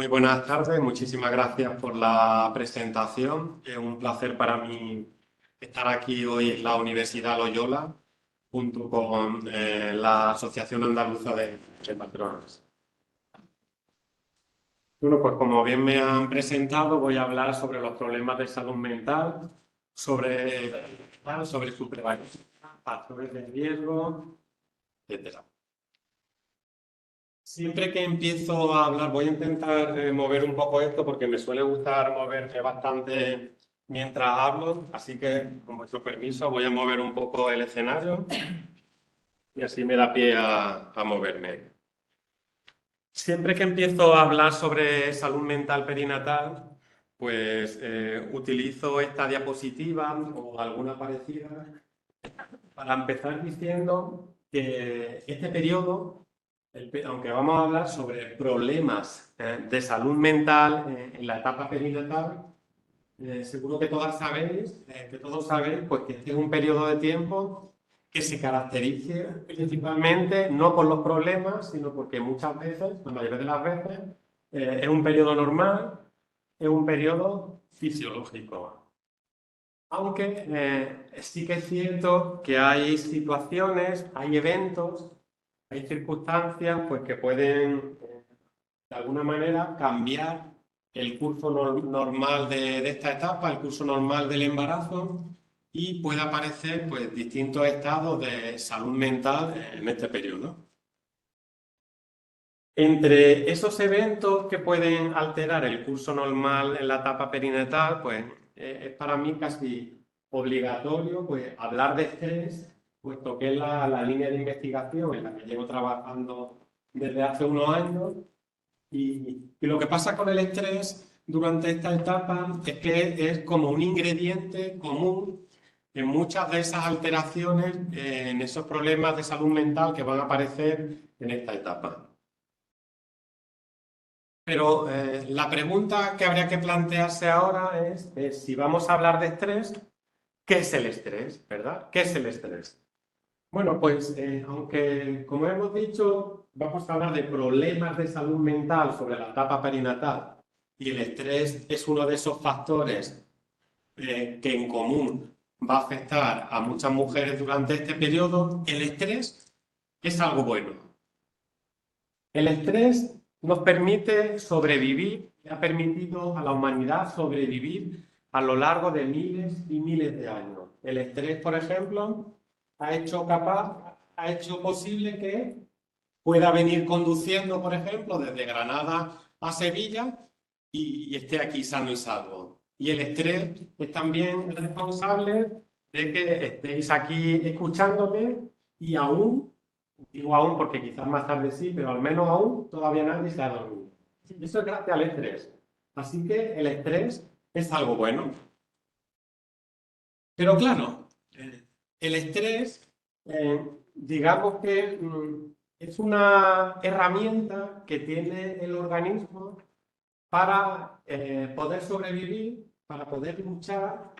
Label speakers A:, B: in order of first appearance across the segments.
A: Muy buenas tardes, muchísimas gracias por la presentación. Es un placer para mí estar aquí hoy en la Universidad Loyola, junto con la Asociación Andaluza de Patronos. Bueno, pues como bien me han presentado, voy a hablar sobre los problemas de salud mental, sobre su prevalencia, factores de riesgo, etc. Siempre que empiezo a hablar, voy a intentar mover un poco esto porque me suele gustar moverme bastante mientras hablo, así que con vuestro permiso voy a mover un poco el escenario y así me da pie a moverme. Siempre que empiezo a hablar sobre salud mental perinatal, pues utilizo esta diapositiva o alguna parecida para empezar diciendo que este periodo, aunque vamos a hablar sobre problemas de salud mental en la etapa perinatal, seguro que todos sabéis pues, que este es un periodo de tiempo que se caracteriza principalmente no por los problemas, sino porque muchas veces, la mayoría de las veces, es un periodo normal, es un periodo fisiológico. Aunque sí que es cierto que hay situaciones, hay eventos, hay circunstancias pues, que pueden, de alguna manera, cambiar el curso normal de esta etapa, el curso normal del embarazo, y puede aparecer pues, distintos estados de salud mental en este periodo. Entre esos eventos que pueden alterar el curso normal en la etapa perinatal, pues es para mí casi obligatorio pues, hablar de estrés, puesto que es la línea de investigación en la que llevo trabajando desde hace unos años. Y lo que pasa con el estrés durante esta etapa es que es como un ingrediente común en muchas de esas alteraciones, en esos problemas de salud mental que van a aparecer en esta etapa. Pero la pregunta que habría que plantearse ahora es si vamos a hablar de estrés, ¿qué es el estrés? ¿Verdad? ¿Qué es el estrés? Bueno, pues aunque, como hemos dicho, vamos a hablar de problemas de salud mental sobre la etapa perinatal y el estrés es uno de esos factores que en común va a afectar a muchas mujeres durante este periodo, el estrés es algo bueno. El estrés nos permite sobrevivir, y ha permitido a la humanidad sobrevivir a lo largo de miles y miles de años. El estrés, por ejemplo, ha hecho posible que pueda venir conduciendo, por ejemplo, desde Granada a Sevilla y esté aquí sano y salvo. Y el estrés es también responsable de que estéis aquí escuchándome y aún, digo aún porque quizás más tarde sí, pero al menos aún todavía nadie se ha dormido. Eso es gracias al estrés. Así que el estrés es algo bueno. Pero claro, el estrés, digamos que es una herramienta que tiene el organismo para poder sobrevivir, para poder luchar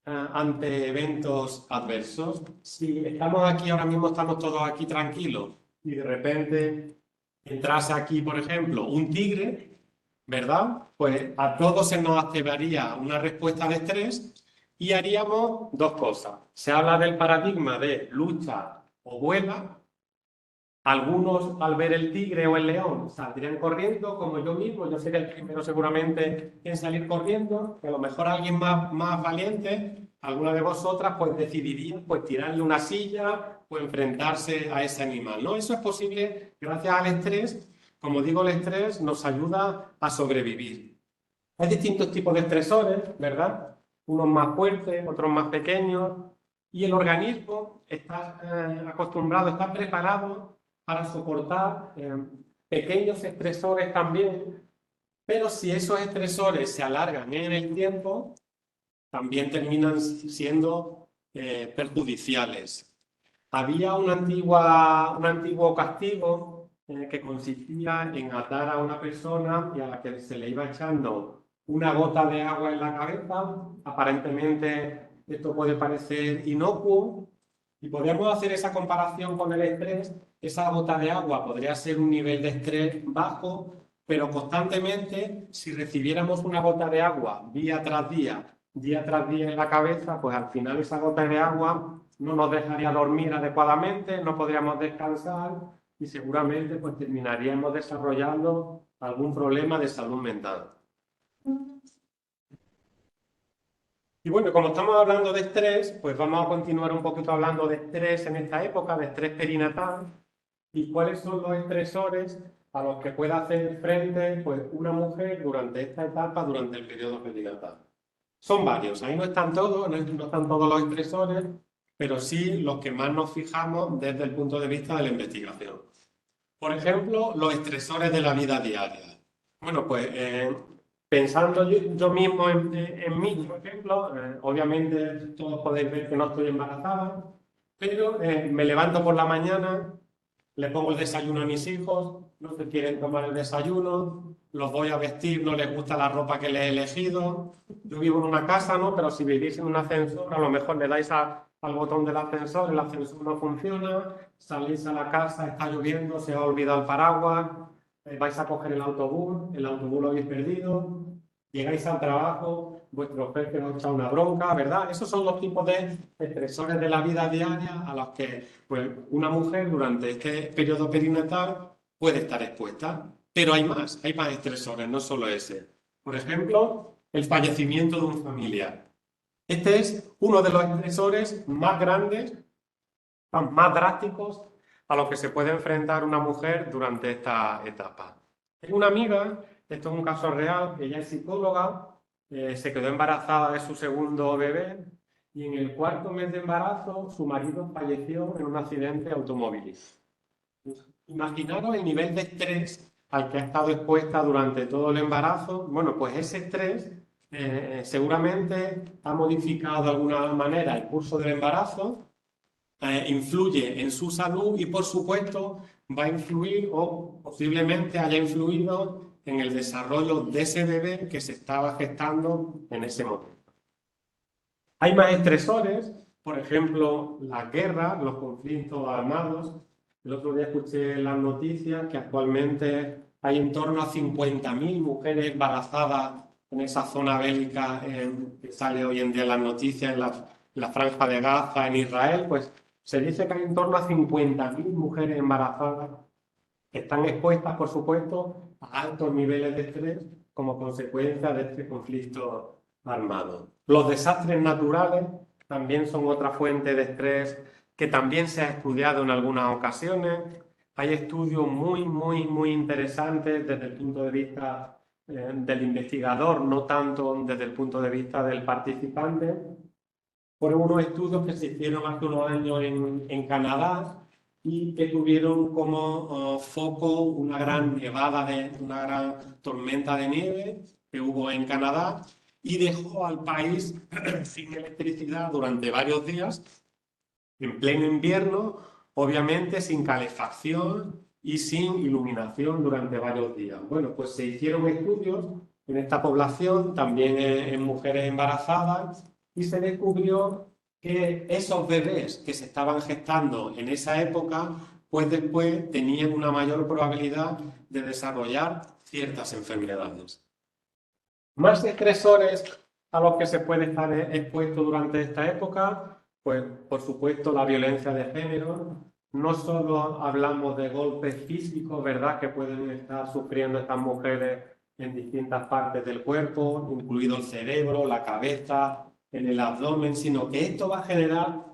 A: ante eventos adversos. Si estamos aquí, ahora mismo estamos todos aquí tranquilos y de repente entrase aquí, por ejemplo, un tigre, ¿verdad? Pues a todos se nos activaría una respuesta de estrés y haríamos dos cosas. Se habla del paradigma de lucha o vuela. Algunos, al ver el tigre o el león, saldrían corriendo, como yo mismo. Yo sería el primero seguramente en salir corriendo, que a lo mejor alguien más valiente, alguna de vosotras, pues decidiría pues, tirarle una silla o enfrentarse a ese animal, ¿no? Eso es posible gracias al estrés. Como digo, el estrés nos ayuda a sobrevivir. Hay distintos tipos de estresores, ¿verdad? Unos más fuertes, otros más pequeños, y el organismo está acostumbrado, está preparado para soportar pequeños estresores también, pero si esos estresores se alargan en el tiempo, también terminan siendo perjudiciales. Había un antiguo castigo que consistía en atar a una persona y a la que se le iba echando una gota de agua en la cabeza. Aparentemente esto puede parecer inocuo y podríamos hacer esa comparación con el estrés. Esa gota de agua podría ser un nivel de estrés bajo pero constantemente, si recibiéramos una gota de agua día tras día en la cabeza, pues al final esa gota de agua no nos dejaría dormir adecuadamente, no podríamos descansar y seguramente pues terminaríamos desarrollando algún problema de salud mental. Y bueno, como estamos hablando de estrés, pues vamos a continuar un poquito hablando de estrés en esta época, de estrés perinatal, y cuáles son los estresores a los que puede hacer frente pues, una mujer durante esta etapa, durante el periodo perinatal. Son varios, ahí no están todos, no están todos los estresores, pero sí los que más nos fijamos desde el punto de vista de la investigación. Por ejemplo, los estresores de la vida diaria. Bueno, pues pensando yo mismo en mí, por ejemplo, obviamente todos podéis ver que no estoy embarazada, pero me levanto por la mañana, le pongo el desayuno a mis hijos, no se quieren tomar el desayuno, los voy a vestir, no les gusta la ropa que les he elegido. Yo vivo en una casa, ¿no? Pero si vivís en un ascensor, a lo mejor le dais al botón del ascensor, el ascensor no funciona, salís a la casa, está lloviendo, se ha olvidado el paraguas, vais a coger el autobús lo habéis perdido, llegáis al trabajo, vuestro jefe os echa una bronca, ¿verdad? Esos son los tipos de estresores de la vida diaria a los que pues, una mujer durante este periodo perinatal puede estar expuesta. Pero hay más estresores, no solo ese. Por ejemplo, el fallecimiento de un familiar. Este es uno de los estresores más grandes, más drásticos a los que se puede enfrentar una mujer durante esta etapa. Tengo una amiga, esto es un caso real, ella es psicóloga, se quedó embarazada de su segundo bebé y en el cuarto mes de embarazo su marido falleció en un accidente automovilístico. Imaginaros el nivel de estrés al que ha estado expuesta durante todo el embarazo. Bueno, pues ese estrés seguramente ha modificado de alguna manera el curso del embarazo, influye en su salud y, por supuesto, va a influir o posiblemente haya influido en el desarrollo de ese bebé que se estaba gestando en ese momento. Hay más estresores, por ejemplo, las guerras, los conflictos armados. El otro día escuché las noticias que actualmente hay en torno a 50.000 mujeres embarazadas en esa zona bélica que sale hoy en día en las noticias, en la franja de Gaza, en Israel. Pues se dice que hay en torno a 50.000 mujeres embarazadas que están expuestas, por supuesto, a altos niveles de estrés como consecuencia de este conflicto armado. Los desastres naturales también son otra fuente de estrés que también se ha estudiado en algunas ocasiones. Hay estudios muy interesantes desde el punto de vista del investigador, no tanto desde el punto de vista del participante. Fueron unos estudios que se hicieron hace unos años en Canadá y que tuvieron como foco una gran nevada, una gran tormenta de nieve que hubo en Canadá y dejó al país sin electricidad durante varios días, en pleno invierno, obviamente sin calefacción y sin iluminación durante varios días. Bueno, pues se hicieron estudios en esta población, también en mujeres embarazadas, y se descubrió que esos bebés que se estaban gestando en esa época, pues después tenían una mayor probabilidad de desarrollar ciertas enfermedades. Más estresores a los que se puede estar expuesto durante esta época, pues por supuesto la violencia de género. No solo hablamos de golpes físicos, ¿verdad?, que pueden estar sufriendo estas mujeres en distintas partes del cuerpo, incluido el cerebro, la cabeza, en el abdomen, sino que esto va a generar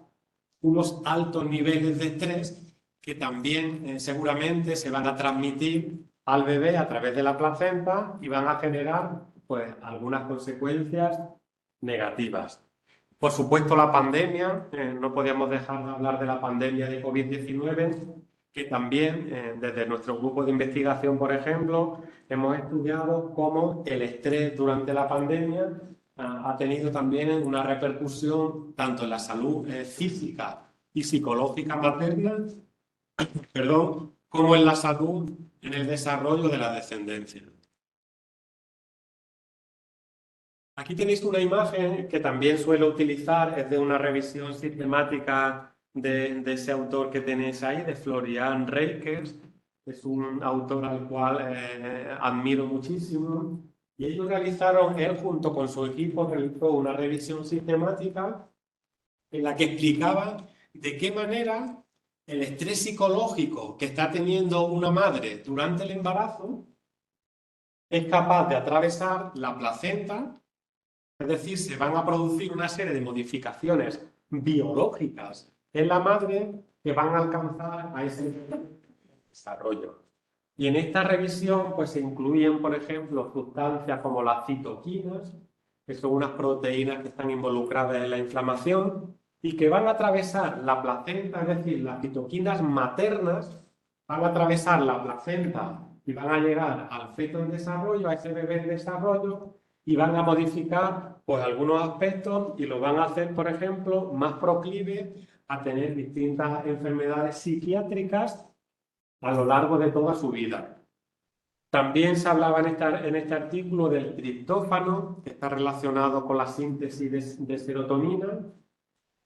A: unos altos niveles de estrés que también seguramente se van a transmitir al bebé a través de la placenta y van a generar pues algunas consecuencias negativas. Por supuesto, la pandemia, no podíamos dejar de hablar de la pandemia de COVID-19, que también desde nuestro grupo de investigación, por ejemplo, hemos estudiado cómo el estrés durante la pandemia ha tenido también una repercusión tanto en la salud física y psicológica materna, como en la salud en el desarrollo de la descendencia. Aquí tenéis una imagen que también suelo utilizar, es de una revisión sistemática de ese autor que tenéis ahí, de Florian Reikers. es un autor al cual admiro muchísimo, y ellos realizaron, él junto con su equipo realizó una revisión sistemática en la que explicaba de qué manera el estrés psicológico que está teniendo una madre durante el embarazo es capaz de atravesar la placenta, es decir, se van a producir una serie de modificaciones biológicas en la madre que van a alcanzar a ese desarrollo. Y en esta revisión pues se incluyen, por ejemplo, sustancias como las citoquinas, que son unas proteínas que están involucradas en la inflamación y que van a atravesar la placenta, es decir, las citoquinas maternas van a atravesar la placenta y van a llegar al feto en desarrollo, a ese bebé en desarrollo, y van a modificar pues algunos aspectos y lo van a hacer, por ejemplo, más proclive a tener distintas enfermedades psiquiátricas a lo largo de toda su vida. También se hablaba en este artículo del triptófano, que está relacionado con la síntesis de serotonina,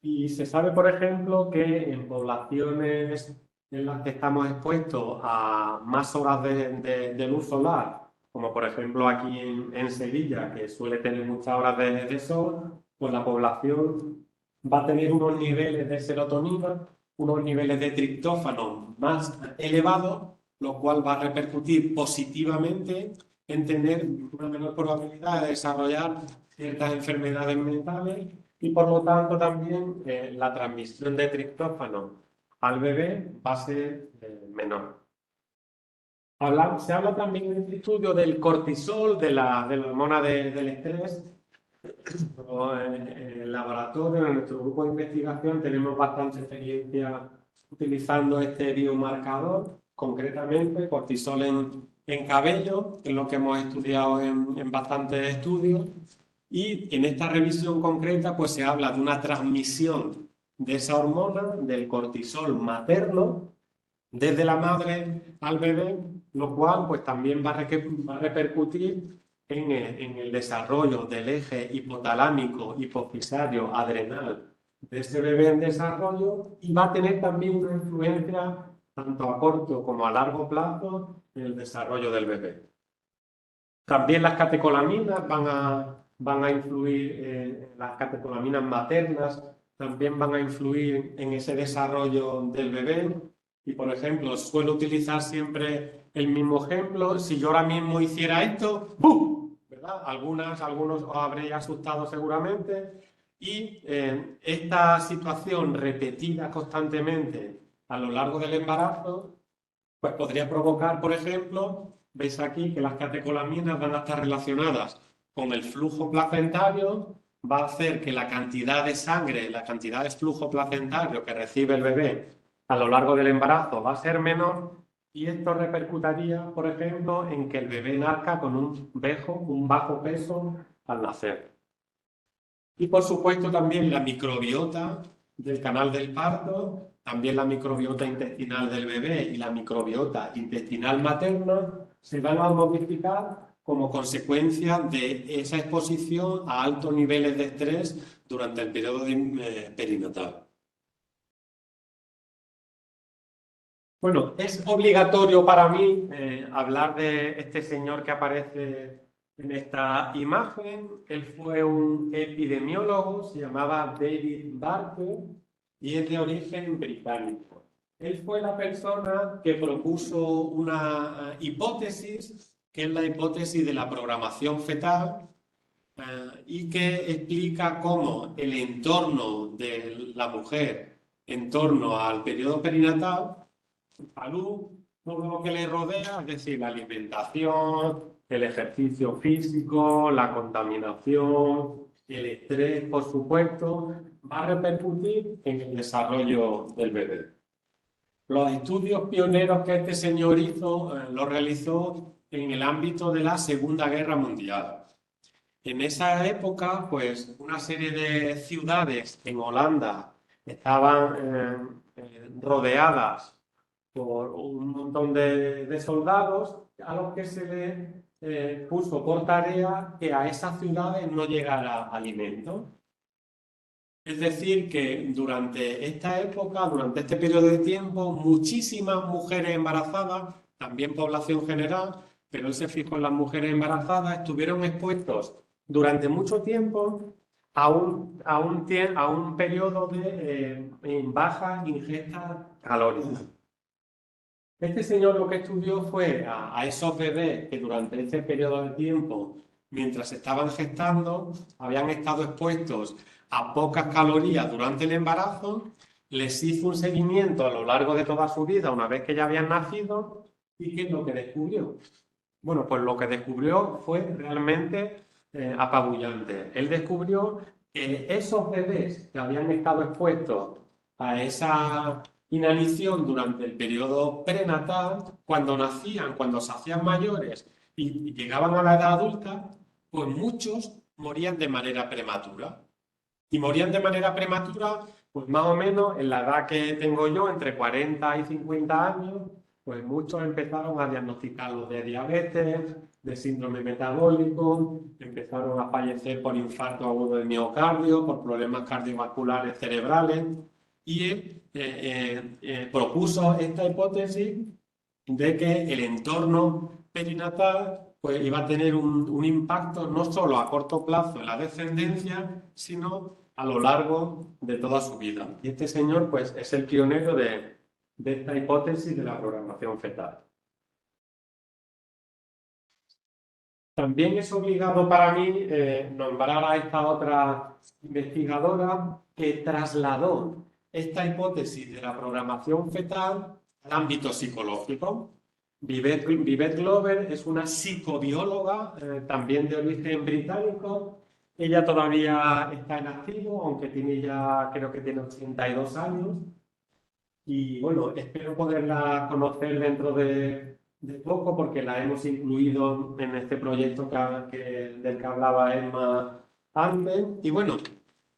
A: y se sabe, por ejemplo, que en poblaciones en las que estamos expuestos a más horas de luz solar, como por ejemplo aquí en Sevilla, que suele tener muchas horas de sol, pues la población va a tener unos niveles de serotonina, unos niveles de triptófano más elevados, lo cual va a repercutir positivamente en tener una menor probabilidad de desarrollar ciertas enfermedades mentales y por lo tanto también la transmisión de triptófano al bebé va a ser menor. Se habla también en este estudio del cortisol, de la hormona del estrés. En el laboratorio, en nuestro grupo de investigación, tenemos bastante experiencia utilizando este biomarcador, concretamente cortisol en cabello, que es lo que hemos estudiado en bastantes estudios. Y en esta revisión concreta, pues se habla de una transmisión de esa hormona, del cortisol materno, desde la madre al bebé, lo cual pues también va a repercutir en el desarrollo del eje hipotalámico, hipofisario, adrenal de ese bebé en desarrollo y va a tener también una influencia tanto a corto como a largo plazo en el desarrollo del bebé. También las catecolaminas van a influir, las catecolaminas maternas también van a influir en ese desarrollo del bebé. Y, por ejemplo, suelo utilizar siempre el mismo ejemplo. Si yo ahora mismo hiciera esto, ¡bum! ¿Verdad? Algunos os habréis asustado seguramente. Y esta situación repetida constantemente a lo largo del embarazo, pues podría provocar, por ejemplo, veis aquí que las catecolaminas van a estar relacionadas con el flujo placentario, va a hacer que la cantidad de sangre, la cantidad de flujo placentario que recibe el bebé a lo largo del embarazo va a ser menor y esto repercutiría, por ejemplo, en que el bebé nazca con un bajo peso al nacer. Y por supuesto también la microbiota del canal del parto, también la microbiota intestinal del bebé y la microbiota intestinal materna se van a modificar como consecuencia de esa exposición a altos niveles de estrés durante el periodo perinatal. Bueno, es obligatorio para mí hablar de este señor que aparece en esta imagen. Él fue un epidemiólogo, se llamaba David Barker y es de origen británico. Él fue la persona que propuso una hipótesis, que es la hipótesis de la programación fetal, y que explica cómo el entorno de la mujer en torno al periodo perinatal, salud, todo lo que le rodea, es decir, la alimentación, el ejercicio físico, la contaminación, el estrés, por supuesto, va a repercutir en el desarrollo del bebé. Los estudios pioneros que este señor hizo, los realizó en el ámbito de la Segunda Guerra Mundial. En esa época, pues, una serie de ciudades en Holanda estaban rodeadas por un montón de soldados a los que se les puso por tarea que a esas ciudades no llegara alimento. Es decir, que durante esta época, durante este periodo de tiempo, muchísimas mujeres embarazadas también población general, pero él se fijó en las mujeres embarazadas, estuvieron expuestos durante mucho tiempo a un periodo de baja ingesta calórica. Este señor lo que estudió fue a esos bebés que durante ese periodo de tiempo, mientras estaban gestando, habían estado expuestos a pocas calorías durante el embarazo, les hizo un seguimiento a lo largo de toda su vida, una vez que ya habían nacido, y ¿qué es lo que descubrió? Bueno, pues lo que descubrió fue realmente apabullante. Él descubrió que esos bebés que habían estado expuestos a esa inanición durante el periodo prenatal, cuando nacían, cuando se hacían mayores y llegaban a la edad adulta, pues muchos morían de manera prematura. Y morían de manera prematura, pues más o menos en la edad que tengo yo, entre 40 y 50 años, pues muchos empezaron a diagnosticarlos de diabetes, de síndrome metabólico, empezaron a fallecer por infarto agudo de miocardio, por problemas cardiovasculares cerebrales, y él propuso esta hipótesis de que el entorno perinatal pues, iba a tener un impacto no solo a corto plazo en la descendencia, sino a lo largo de toda su vida. Y este señor pues, es el pionero de esta hipótesis de la programación fetal. También es obligado para mí nombrar a esta otra investigadora que trasladó esta hipótesis de la programación fetal al ámbito psicológico. Vivette Glover es una psicobióloga, también de origen británico. Ella todavía está en activo, aunque tiene ya, creo que tiene 82 años. Y bueno, espero poderla conocer dentro de poco porque la hemos incluido en este proyecto del que hablaba Emma antes. Y bueno,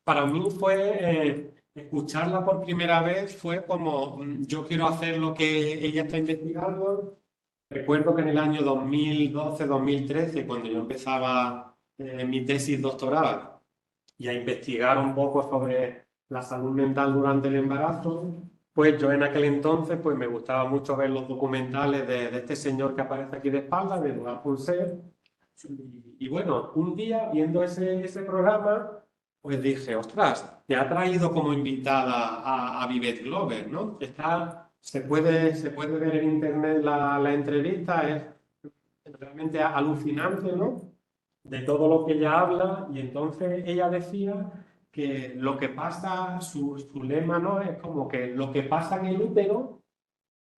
A: para mí fue escucharla por primera vez, fue como yo quiero hacer lo que ella está investigando. Recuerdo que en el año 2012-2013, cuando yo empezaba mi tesis doctoral y a investigar un poco sobre la salud mental durante el embarazo, pues yo en aquel entonces pues me gustaba mucho ver los documentales de este señor que aparece aquí de espalda, de Edouard Purcell. Y bueno, un día viendo ese programa, pues dije, ostras, te ha traído como invitada a Vivette Glover, ¿no? Se puede ver en internet la entrevista, es realmente alucinante, ¿no? De todo lo que ella habla, y entonces ella decía que lo que pasa, su lema, ¿no? Es como que lo que pasa en el útero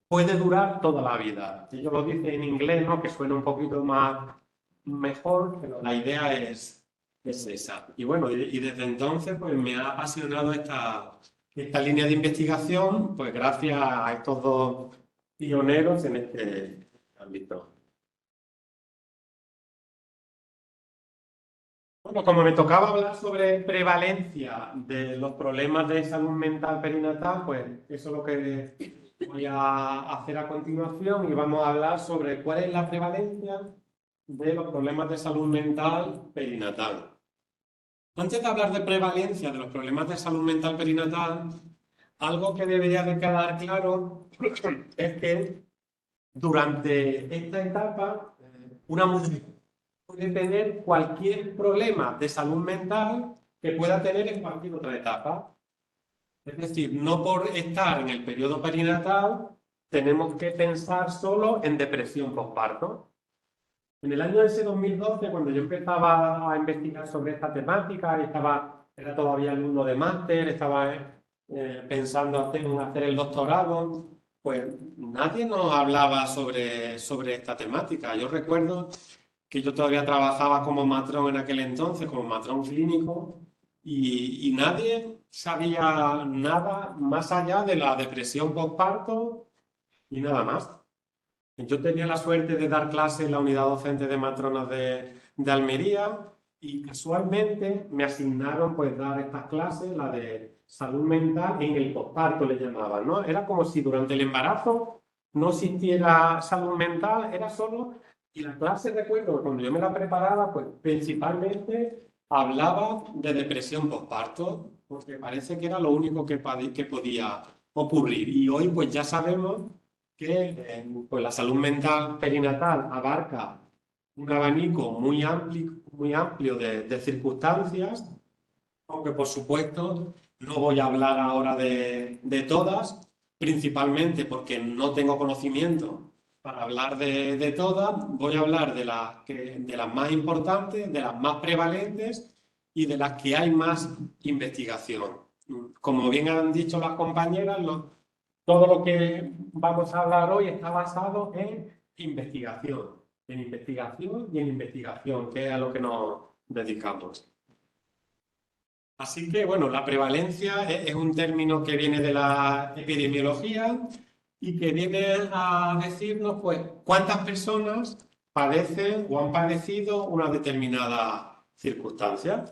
A: puede durar toda la vida. Ella lo dice en inglés, ¿no? Que suena un poquito más mejor, pero la idea es esa. Y bueno, y desde entonces pues me ha apasionado esta línea de investigación, pues gracias a estos dos pioneros en este ámbito. Bueno, como me tocaba hablar sobre prevalencia de los problemas de salud mental perinatal, pues eso es lo que voy a hacer a continuación y vamos a hablar sobre cuál es la prevalencia de los problemas de salud mental perinatal. Antes de hablar de prevalencia de los problemas de salud mental perinatal, algo que debería de quedar claro es que durante esta etapa una mujer puede tener cualquier problema de salud mental que pueda tener en cualquier otra etapa. Es decir, no por estar en el periodo perinatal tenemos que pensar solo en depresión postparto. En el año ese 2012, cuando yo empezaba a investigar sobre esta temática, era todavía alumno de máster, estaba pensando en hacer el doctorado, pues nadie nos hablaba sobre esta temática. Yo recuerdo que yo todavía trabajaba como matrón en aquel entonces, como matrón clínico, y nadie sabía nada más allá de la depresión postparto y nada más. Yo tenía la suerte de dar clase en la unidad docente de matronas de Almería y casualmente me asignaron pues dar estas clases, la de salud mental en el posparto le llamaban, ¿no? Era como si durante el embarazo no existiera salud mental, era solo... Y la clase, recuerdo, cuando yo me la preparaba, pues principalmente hablaba de depresión postparto, porque parece que era lo único que podía ocurrir. Y hoy pues ya sabemos que pues la salud mental perinatal abarca un abanico muy amplio de circunstancias, aunque por supuesto no voy a hablar ahora de todas, principalmente porque no tengo conocimiento para hablar de todas. Voy a hablar de las más importantes, de las más prevalentes y de las que hay más investigación. Como bien han dicho las compañeras, todo lo que vamos a hablar hoy está basado en investigación y en investigación, que es a lo que nos dedicamos. Así que, bueno, la prevalencia es un término que viene de la epidemiología y que viene a decirnos, pues, cuántas personas padecen o han padecido una determinada circunstancia.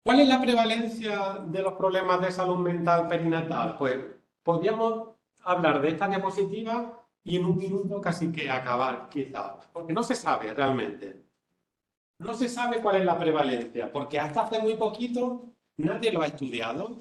A: ¿Cuál es la prevalencia de los problemas de salud mental perinatal? Pues podríamos hablar de esta diapositiva y en un minuto casi que acabar, quizás, porque no se sabe realmente. No se sabe cuál es la prevalencia, porque hasta hace muy poquito nadie lo ha estudiado.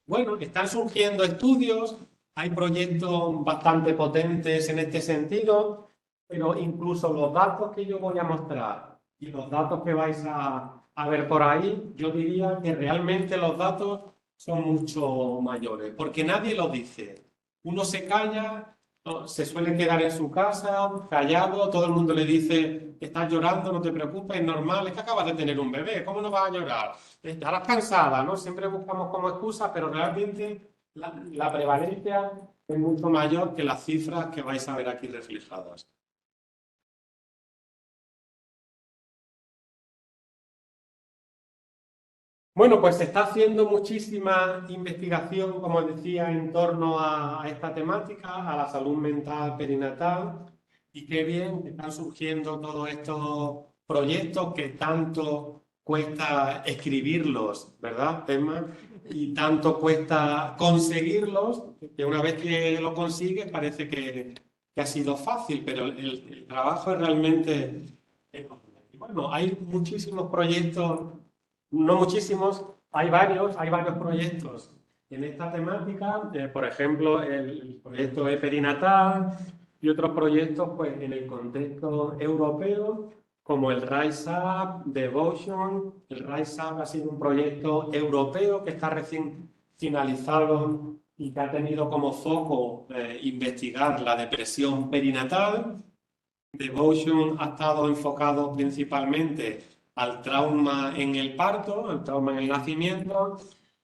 A: Bueno, están surgiendo estudios, hay proyectos bastante potentes en este sentido, pero incluso los datos que yo voy a mostrar y los datos que vais a ver por ahí, yo diría que realmente los datos son mucho mayores, porque nadie lo dice. Uno se calla, se suele quedar en su casa, callado, todo el mundo le dice, estás llorando, no te preocupes, es normal, es que acabas de tener un bebé, ¿cómo no vas a llorar? Estarás cansada, ¿no? Siempre buscamos como excusa, pero realmente la prevalencia es mucho mayor que las cifras que vais a ver aquí reflejadas. Bueno, pues se está haciendo muchísima investigación, como decía, en torno a esta temática, a la salud mental perinatal, y qué bien que están surgiendo todos estos proyectos que tanto cuesta escribirlos, ¿verdad, Emma? Y tanto cuesta conseguirlos, que una vez que lo consigues parece que ha sido fácil, pero el trabajo es realmente enorme. Y bueno, hay muchísimos proyectos, no muchísimos, hay varios proyectos en esta temática, por ejemplo, el proyecto perinatal y otros proyectos pues, en el contexto europeo, como el Rise Up, Devotion. El Rise Up ha sido un proyecto europeo que está recién finalizado y que ha tenido como foco investigar la depresión perinatal. Devotion ha estado enfocado principalmente al trauma en el parto, al trauma en el nacimiento,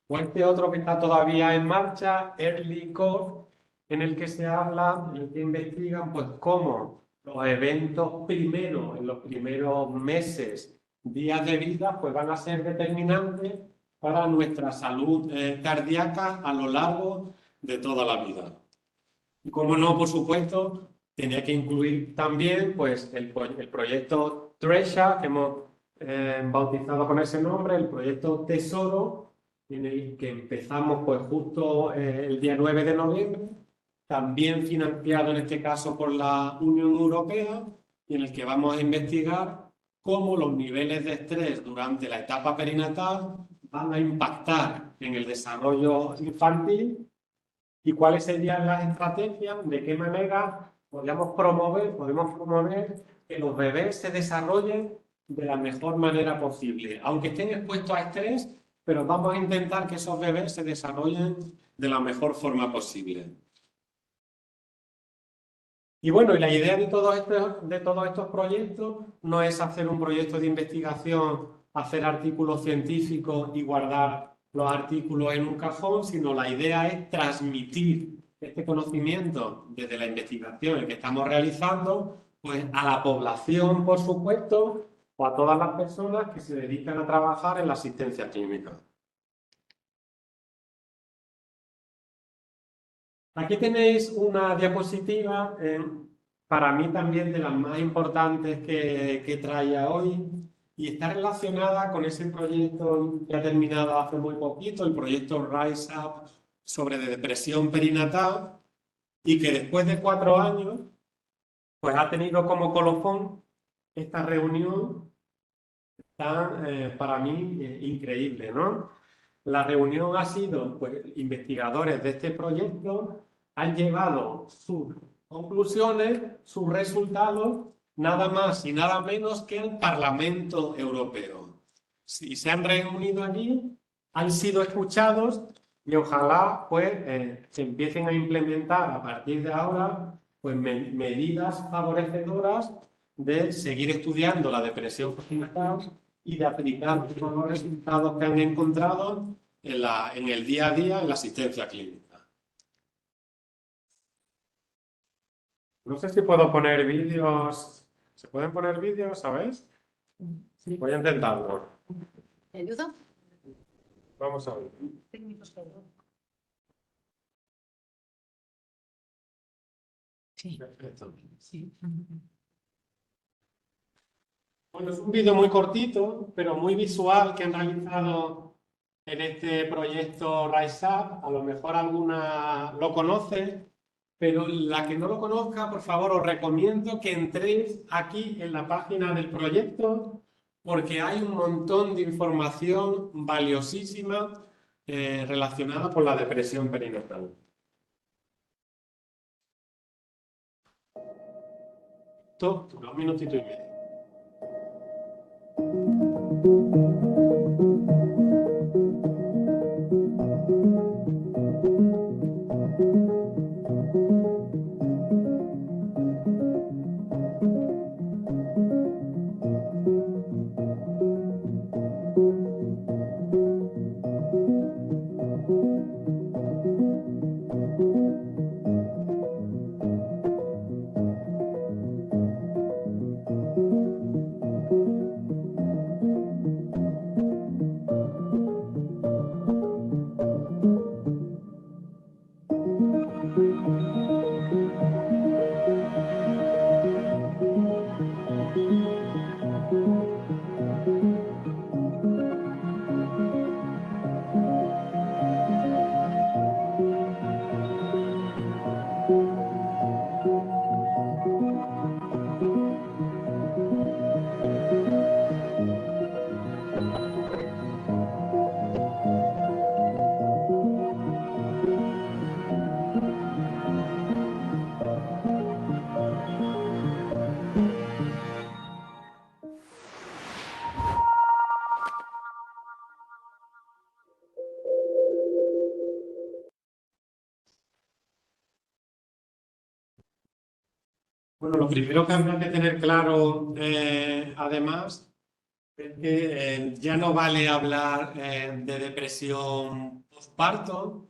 A: o este otro que está todavía en marcha, Early Core, en el que se habla, en el que investigan pues cómo los eventos primeros, en los primeros meses, días de vida, pues van a ser determinantes para nuestra salud cardíaca a lo largo de toda la vida. Y como no, por supuesto, tenía que incluir también pues, el proyecto Tresha, que hemos bautizado con ese nombre, el proyecto Tesoro, en el que empezamos pues, justo el día 9 de noviembre, también financiado en este caso por la Unión Europea, y en el que vamos a investigar cómo los niveles de estrés durante la etapa perinatal van a impactar en el desarrollo infantil y cuáles serían las estrategias, de qué manera podemos promover que los bebés se desarrollen de la mejor manera posible, aunque estén expuestos a estrés, pero vamos a intentar que esos bebés se desarrollen de la mejor forma posible. Y bueno, y la idea de todos estos proyectos no es hacer un proyecto de investigación, hacer artículos científicos y guardar los artículos en un cajón, sino la idea es transmitir este conocimiento desde la investigación que estamos realizando, pues a la población, por supuesto, o a todas las personas que se dedican a trabajar en la asistencia clínica. Aquí tenéis una diapositiva, para mí también de las más importantes que traía hoy, y está relacionada con ese proyecto que ha terminado hace muy poquito, el proyecto Rise Up sobre depresión perinatal, y que después de 4 años, pues ha tenido como colofón esta reunión tan, para mí, increíble, ¿no? La reunión ha sido, pues, investigadores de este proyecto han llevado sus conclusiones, sus resultados, nada más y nada menos que el Parlamento Europeo. Si se han reunido allí, han sido escuchados y ojalá pues se empiecen a implementar a partir de ahora pues medidas favorecedoras de seguir estudiando la depresión postnatal y de aplicar los resultados que han encontrado en el día a día en la asistencia clínica. No sé si puedo poner vídeos. ¿Se pueden poner vídeos, sabéis? Sí. Voy a intentarlo.
B: ¿Te ayudo?
A: Vamos a ver.
B: Técnicos, perdón. Sí.
A: Perfecto.
B: Sí.
A: Bueno, es un vídeo muy cortito, pero muy visual que han realizado en este proyecto Rise Up. A lo mejor alguna lo conoce, pero la que no lo conozca, por favor, os recomiendo que entréis aquí en la página del proyecto, porque hay un montón de información valiosísima relacionada con la depresión perinatal. Esto dura un minutito y medio. Bueno, lo primero que habría que tener claro, además, es que ya no vale hablar de depresión postparto.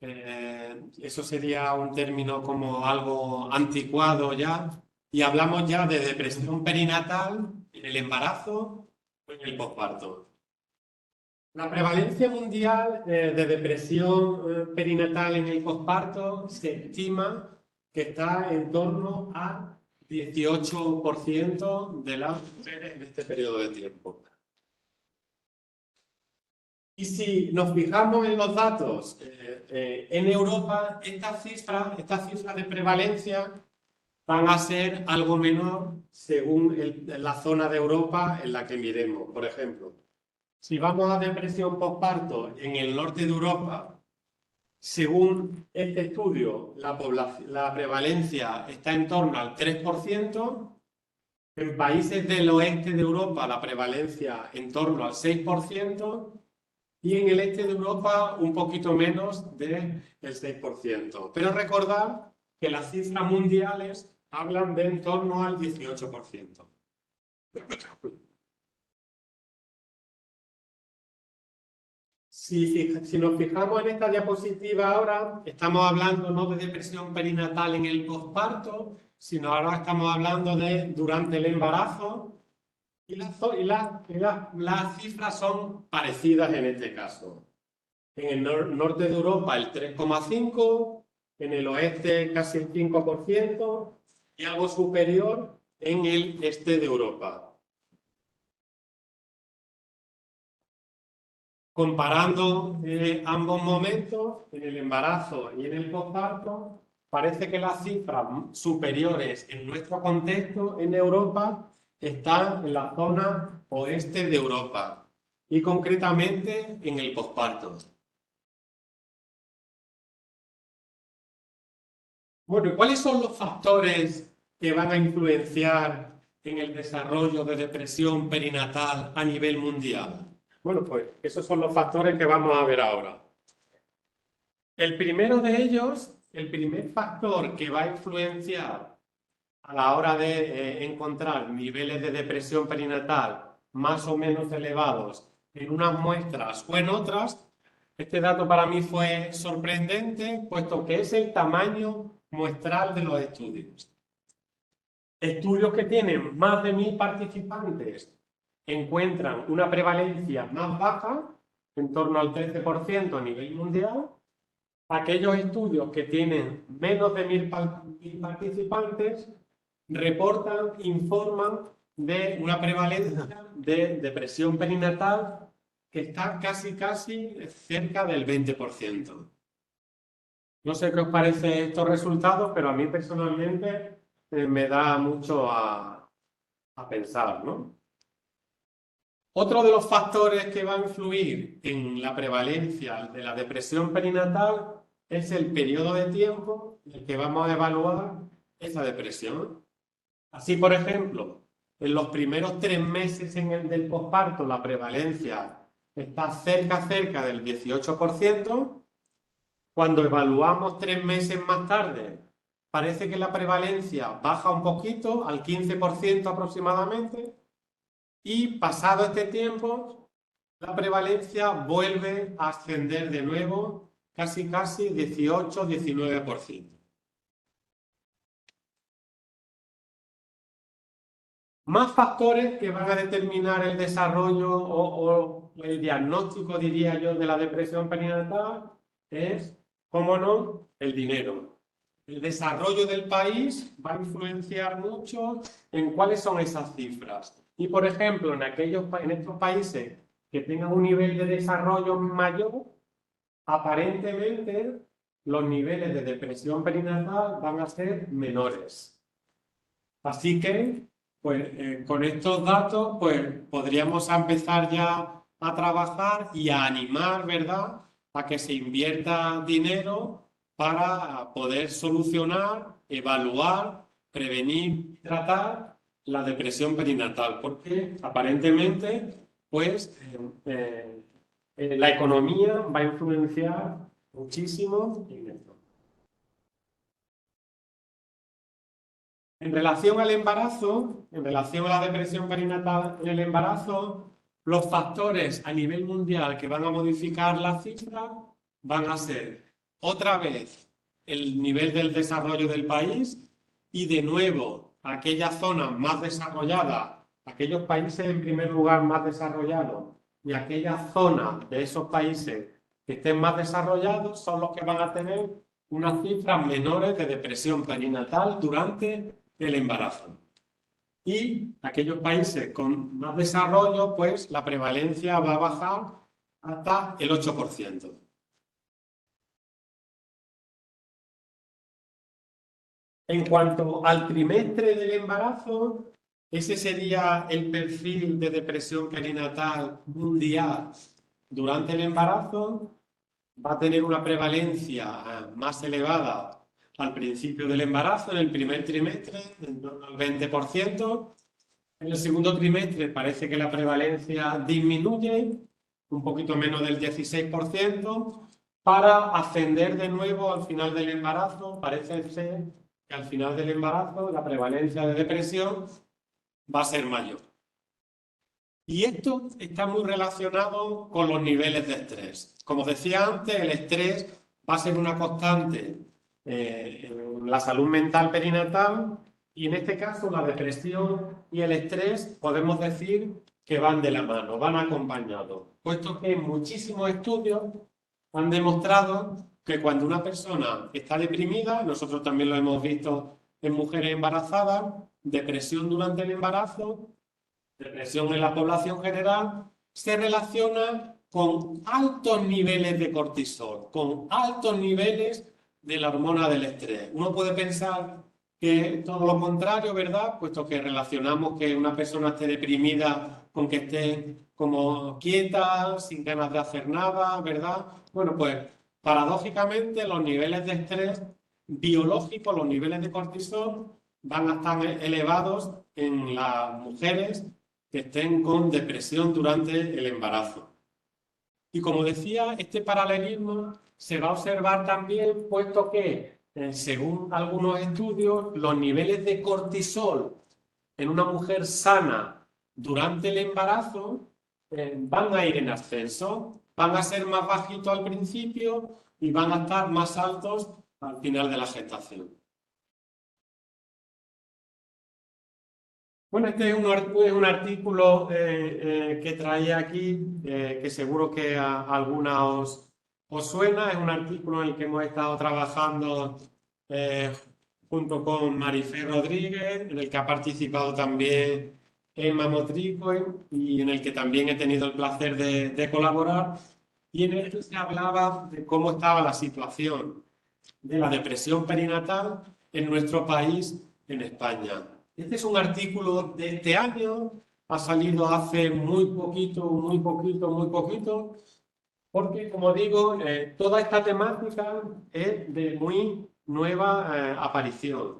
A: Eso sería un término como algo anticuado ya. Y hablamos ya de depresión perinatal en el embarazo o en el postparto. La prevalencia mundial de depresión perinatal en el posparto se estima que está en torno al 18% de las mujeres en este periodo de tiempo. Y si nos fijamos en los datos en Europa, estas cifras de prevalencia van a ser algo menor según la zona de Europa en la que miremos. Por ejemplo, si vamos a depresión postparto en el norte de Europa, según este estudio, la prevalencia está en torno al 3%. En países del oeste de Europa, la prevalencia en torno al 6%. Y en el este de Europa, un poquito menos del 6%. Pero recordad que las cifras mundiales hablan de en torno al 18%. Si nos fijamos en esta diapositiva ahora, estamos hablando no de depresión perinatal en el posparto, sino ahora estamos hablando de durante el embarazo, y las cifras son parecidas en este caso. En el norte de Europa el 3,5%, en el oeste casi el 5% y algo superior en el este de Europa. Comparando ambos momentos, en el embarazo y en el posparto, parece que las cifras superiores en nuestro contexto en Europa están en la zona oeste de Europa y concretamente en el posparto. Bueno, ¿y cuáles son los factores que van a influenciar en el desarrollo de depresión perinatal a nivel mundial? Bueno, pues esos son los factores que vamos a ver ahora. El primero de ellos, el primer factor que va a influenciar a la hora de encontrar niveles de depresión perinatal más o menos elevados en unas muestras o en otras, este dato para mí fue sorprendente, puesto que es el tamaño muestral de los estudios. Estudios que tienen más de 1000 participantes encuentran una prevalencia más baja, en torno al 13% a nivel mundial. Aquellos estudios que tienen menos de 1000 participantes reportan, informan de una prevalencia de depresión perinatal que está casi cerca del 20%. No sé qué os parece estos resultados, pero a mí personalmente me da mucho a pensar, ¿no? Otro de los factores que va a influir en la prevalencia de la depresión perinatal es el periodo de tiempo en el que vamos a evaluar esa depresión. Así, por ejemplo, en los primeros 3 meses del posparto la prevalencia está cerca del 18%. Cuando evaluamos 3 meses más tarde, parece que la prevalencia baja un poquito, al 15% aproximadamente, y pasado este tiempo, la prevalencia vuelve a ascender de nuevo, casi 18-19%. Más factores que van a determinar el desarrollo o el diagnóstico, diría yo, de la depresión perinatal es, cómo no, el dinero. El desarrollo del país va a influenciar mucho en cuáles son esas cifras. Y, por ejemplo, en estos países que tengan un nivel de desarrollo mayor, aparentemente los niveles de depresión perinatal van a ser menores. Así que, pues, con estos datos, pues, podríamos empezar ya a trabajar y a animar, ¿verdad?, a que se invierta dinero para poder solucionar, evaluar, prevenir, tratar la depresión perinatal, porque aparentemente, pues, la economía va a influenciar muchísimo en esto. En relación al embarazo, en relación a la depresión perinatal en el embarazo, los factores a nivel mundial que van a modificar la cifra van a ser, otra vez, el nivel del desarrollo del país y, de nuevo, aquellas zonas más desarrolladas, aquellos países en primer lugar más desarrollados y aquellas zonas de esos países que estén más desarrollados son los que van a tener unas cifras menores de depresión perinatal durante el embarazo. Y aquellos países con más desarrollo, pues la prevalencia va a bajar hasta el 8%. En cuanto al trimestre del embarazo, ese sería el perfil de depresión perinatal mundial durante el embarazo. Va a tener una prevalencia más elevada al principio del embarazo, en el primer trimestre, en torno al 20%. En el segundo trimestre parece que la prevalencia disminuye, un poquito menos del 16%, para ascender de nuevo al final del embarazo. Parece ser que al final del embarazo la prevalencia de depresión va a ser mayor. Y esto está muy relacionado con los niveles de estrés. Como decía antes, el estrés va a ser una constante en la salud mental perinatal, y en este caso la depresión y el estrés podemos decir que van de la mano, van acompañados, puesto que muchísimos estudios han demostrado que cuando una persona está deprimida, nosotros también lo hemos visto en mujeres embarazadas, depresión durante el embarazo, depresión en la población general, se relaciona con altos niveles de cortisol, con altos niveles de la hormona del estrés. Uno puede pensar que todo lo contrario, ¿verdad? Puesto que relacionamos que una persona esté deprimida con que esté como quieta, sin ganas de hacer nada, ¿verdad? Bueno, pues paradójicamente los niveles de estrés biológico, los niveles de cortisol van a estar elevados en las mujeres que estén con depresión durante el embarazo. Y como decía, este paralelismo se va a observar también, puesto que, según algunos estudios, los niveles de cortisol en una mujer sana durante el embarazo van a ir en ascenso, van a ser más bajitos al principio y van a estar más altos al final de la gestación. Bueno, este es un artículo que traía aquí, que seguro que a alguna os suena. Es un artículo en el que hemos estado trabajando junto con Marifé Rodríguez, en el que ha participado también Emma Motrico y en el que también he tenido el placer de colaborar. Y en este se hablaba de cómo estaba la situación de la depresión perinatal en nuestro país, en España. Este es un artículo de este año, ha salido hace muy poquito, porque, como digo, toda esta temática es de muy nueva aparición.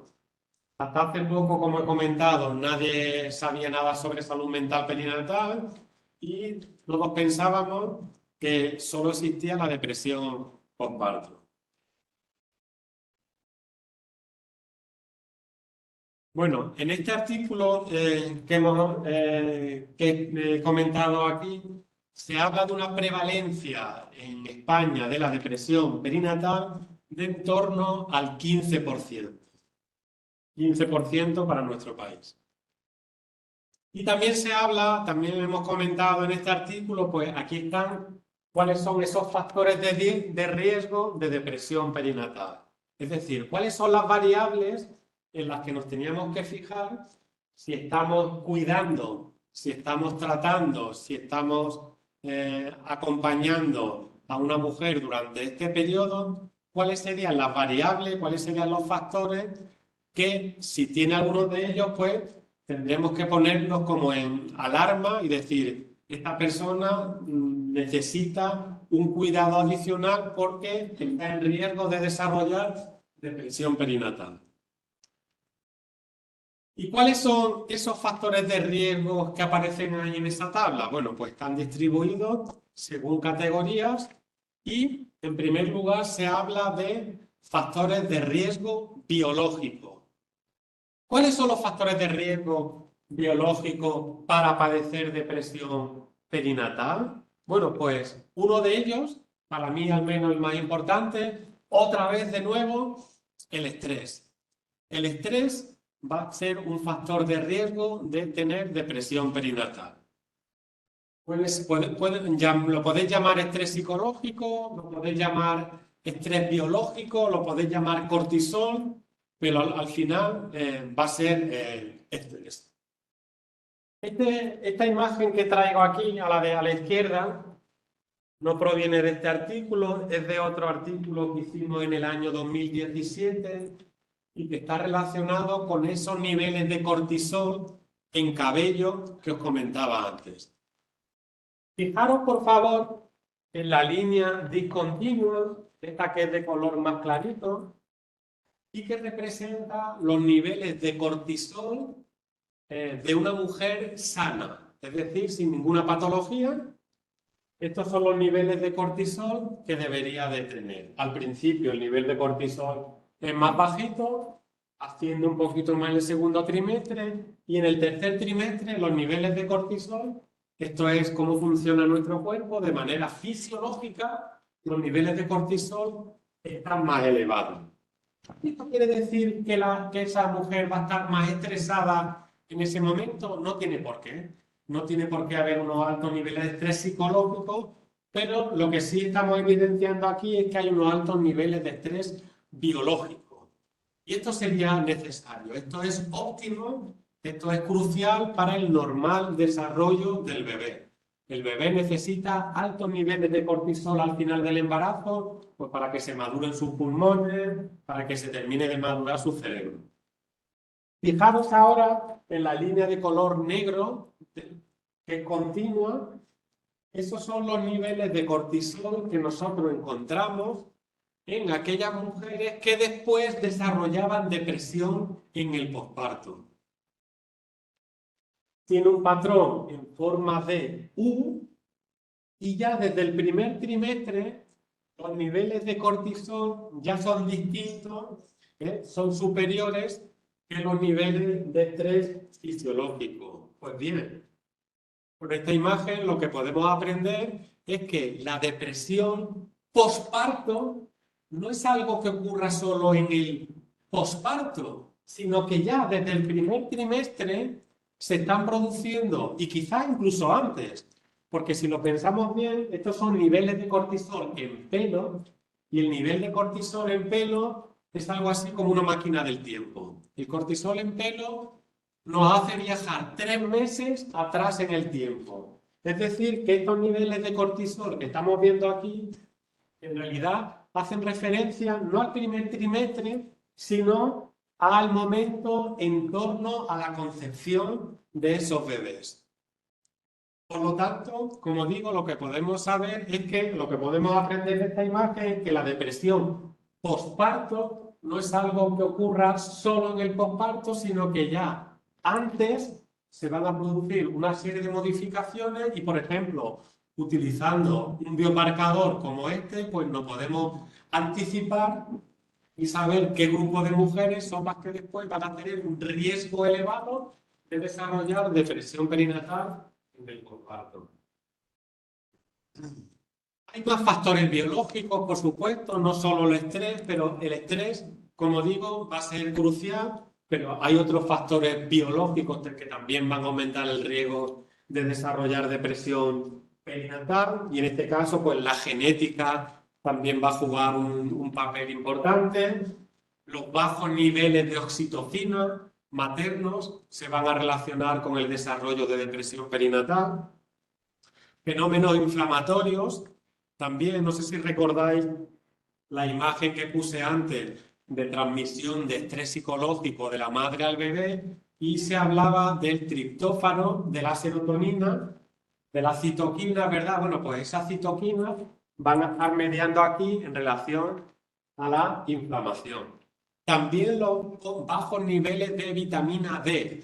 A: Hasta hace poco, como he comentado, nadie sabía nada sobre salud mental perinatal y todos pensábamos que solo existía la depresión postparto. Bueno, en este artículo que he comentado aquí, se habla de una prevalencia en España de la depresión perinatal de en torno al 15%. 15% para nuestro país. Y también se habla, también hemos comentado en este artículo, pues aquí están cuáles son esos factores de riesgo de depresión perinatal. Es decir, cuáles son las variables en las que nos teníamos que fijar si estamos cuidando, si estamos tratando, si estamos acompañando a una mujer durante este periodo, cuáles serían las variables, cuáles serían los factores que, si tiene alguno de ellos, pues tendremos que ponernos como en alarma y decir, esta persona necesita un cuidado adicional porque está en riesgo de desarrollar depresión perinatal. ¿Y cuáles son esos factores de riesgo que aparecen ahí en esa tabla? Bueno, pues están distribuidos según categorías y, en primer lugar, se habla de factores de riesgo biológico. ¿Cuáles son los factores de riesgo biológico para padecer depresión perinatal? Bueno, pues uno de ellos, para mí al menos el más importante, otra vez de nuevo, el estrés. El estrés va a ser un factor de riesgo de tener depresión perinatal. Lo podéis llamar estrés psicológico, lo podéis llamar estrés biológico, lo podéis llamar cortisol, pero al final va a ser estrés. Esta imagen que traigo aquí a la izquierda no proviene de este artículo, es de otro artículo que hicimos en el año 2017 y que está relacionado con esos niveles de cortisol en cabello que os comentaba antes. Fijaros, por favor, en la línea discontinua, esta que es de color más clarito, y que representa los niveles de cortisol de una mujer sana, es decir, sin ninguna patología. Estos son los niveles de cortisol que debería de tener. Al principio el nivel de cortisol es más bajito, asciende un poquito más en el segundo trimestre y en el tercer trimestre los niveles de cortisol, esto es cómo funciona nuestro cuerpo de manera fisiológica, los niveles de cortisol están más elevados. ¿Esto quiere decir que esa mujer va a estar más estresada en ese momento? No tiene por qué. No tiene por qué haber unos altos niveles de estrés psicológico, pero lo que sí estamos evidenciando aquí es que hay unos altos niveles de estrés biológico. Y esto sería necesario, esto es óptimo, esto es crucial para el normal desarrollo del bebé. El bebé necesita altos niveles de cortisol al final del embarazo, pues para que se maduren sus pulmones, para que se termine de madurar su cerebro. Fijaros ahora en la línea de color negro, que es continua. Esos son los niveles de cortisol que nosotros encontramos en aquellas mujeres que después desarrollaban depresión en el posparto. Tiene un patrón en forma de U y ya desde el primer trimestre los niveles de cortisol ya son distintos, son superiores que los niveles de estrés fisiológico. Pues bien, con esta imagen lo que podemos aprender es que la depresión posparto no es algo que ocurra solo en el posparto, sino que ya desde el primer trimestre se están produciendo, y quizás incluso antes, porque si lo pensamos bien, estos son niveles de cortisol en pelo, y el nivel de cortisol en pelo es algo así como una máquina del tiempo. El cortisol en pelo nos hace viajar 3 meses atrás en el tiempo. Es decir, que estos niveles de cortisol que estamos viendo aquí, en realidad hacen referencia no al primer trimestre, sino al momento en torno a la concepción de esos bebés. Por lo tanto, como digo, lo que podemos saber es que, lo que podemos aprender de esta imagen es que la depresión posparto no es algo que ocurra solo en el posparto, sino que ya antes se van a producir una serie de modificaciones y, por ejemplo, utilizando un biomarcador como este, pues nos podemos anticipar y saber qué grupo de mujeres son las que después van a tener un riesgo elevado de desarrollar depresión perinatal en el posparto. Hay más factores biológicos, por supuesto, no solo el estrés, pero el estrés, como digo, va a ser crucial, pero hay otros factores biológicos que también van a aumentar el riesgo de desarrollar depresión perinatal, y en este caso, pues la genética también va a jugar un papel importante. Los bajos niveles de oxitocina maternos se van a relacionar con el desarrollo de depresión perinatal. Fenómenos inflamatorios, también, no sé si recordáis la imagen que puse antes de transmisión de estrés psicológico de la madre al bebé, y se hablaba del triptófano, de la serotonina, de la citoquina, ¿verdad? Bueno, pues esas citoquinas van a estar mediando aquí en relación a la inflamación. También los bajos niveles de vitamina D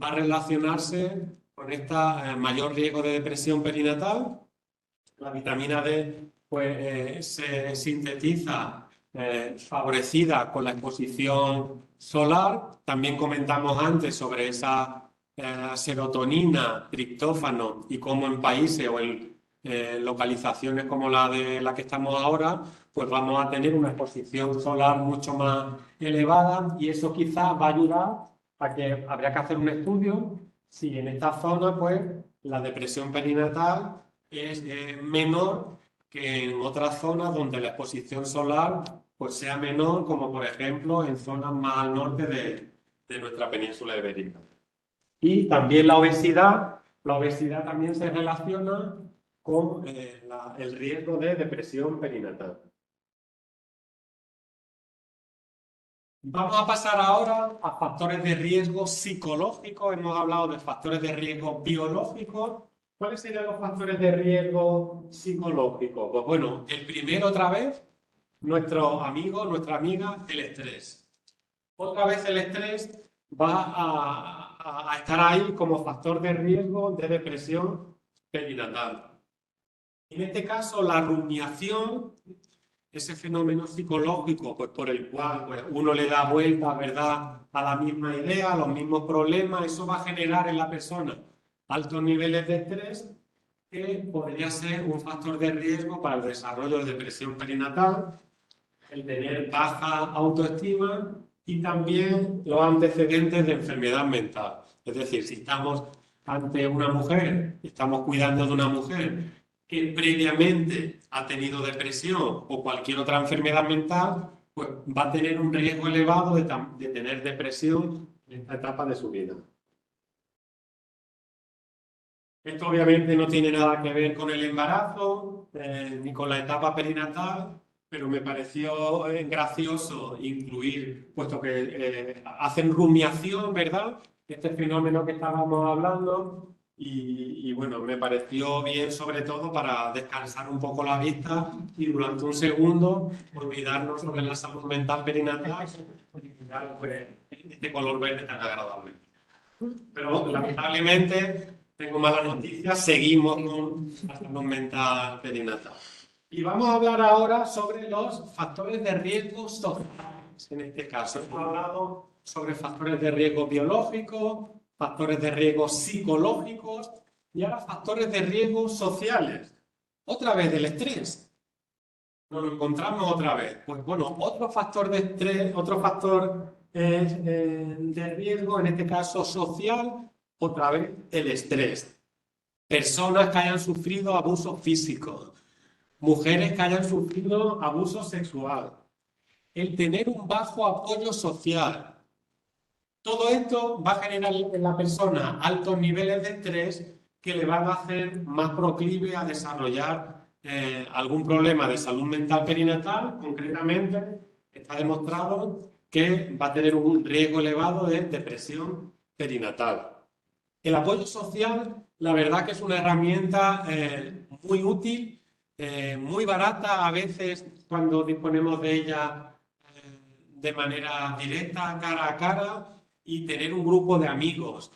A: va a relacionarse con este mayor riesgo de depresión perinatal. La vitamina D pues, se sintetiza favorecida con la exposición solar. También comentamos antes sobre esa serotonina, triptófano, y cómo en países o en localizaciones como la de la que estamos ahora, pues vamos a tener una exposición solar mucho más elevada, y eso quizás va a ayudar a que habría que hacer un estudio si en esta zona pues la depresión perinatal es menor que en otras zonas donde la exposición solar pues sea menor, como por ejemplo en zonas más al norte de nuestra península ibérica. Y también la obesidad también se relaciona con el riesgo de depresión perinatal. Vamos a pasar ahora a factores de riesgo psicológicos. Hemos hablado de factores de riesgo biológicos. ¿Cuáles serían los factores de riesgo psicológicos? Pues bueno, el primero otra vez, nuestro amigo, nuestra amiga, el estrés. Otra vez el estrés va a estar ahí como factor de riesgo de depresión perinatal. En este caso, la rumiación, ese fenómeno psicológico pues, por el cual pues, uno le da vuelta, ¿verdad?, a la misma idea, a los mismos problemas, eso va a generar en la persona altos niveles de estrés, que podría ser un factor de riesgo para el desarrollo de depresión perinatal, el tener baja autoestima y también los antecedentes de enfermedad mental. Es decir, si estamos ante una mujer, estamos cuidando de una mujer que previamente ha tenido depresión o cualquier otra enfermedad mental, pues va a tener un riesgo elevado de tener depresión en esta etapa de su vida. Esto obviamente no tiene nada que ver con el embarazo ni con la etapa perinatal, pero me pareció gracioso incluir, puesto que hacen rumiación, ¿verdad? Este fenómeno que estábamos hablando, y bueno, me pareció bien sobre todo para descansar un poco la vista y durante un segundo olvidarnos sobre la salud mental perinatal y mirar, pues, este color verde tan agradable. Pero lamentablemente tengo malas noticias, seguimos con la salud mental perinatal. Y vamos a hablar ahora sobre los factores de riesgo sociales. En este caso, hemos hablado sobre factores de riesgo biológicos, factores de riesgo psicológicos y ahora factores de riesgo sociales. Otra vez del estrés. Nos lo encontramos otra vez. Pues bueno, otro factor de estrés, otro factor de riesgo, en este caso social, otra vez el estrés. Personas que hayan sufrido abuso físico, mujeres que hayan sufrido abuso sexual, el tener un bajo apoyo social. Todo esto va a generar en la persona altos niveles de estrés que le van a hacer más proclive a desarrollar algún problema de salud mental perinatal. Concretamente, está demostrado que va a tener un riesgo elevado de depresión perinatal. El apoyo social, la verdad que es una herramienta muy útil, muy barata a veces cuando disponemos de ella de manera directa, cara a cara, y tener un grupo de amigos,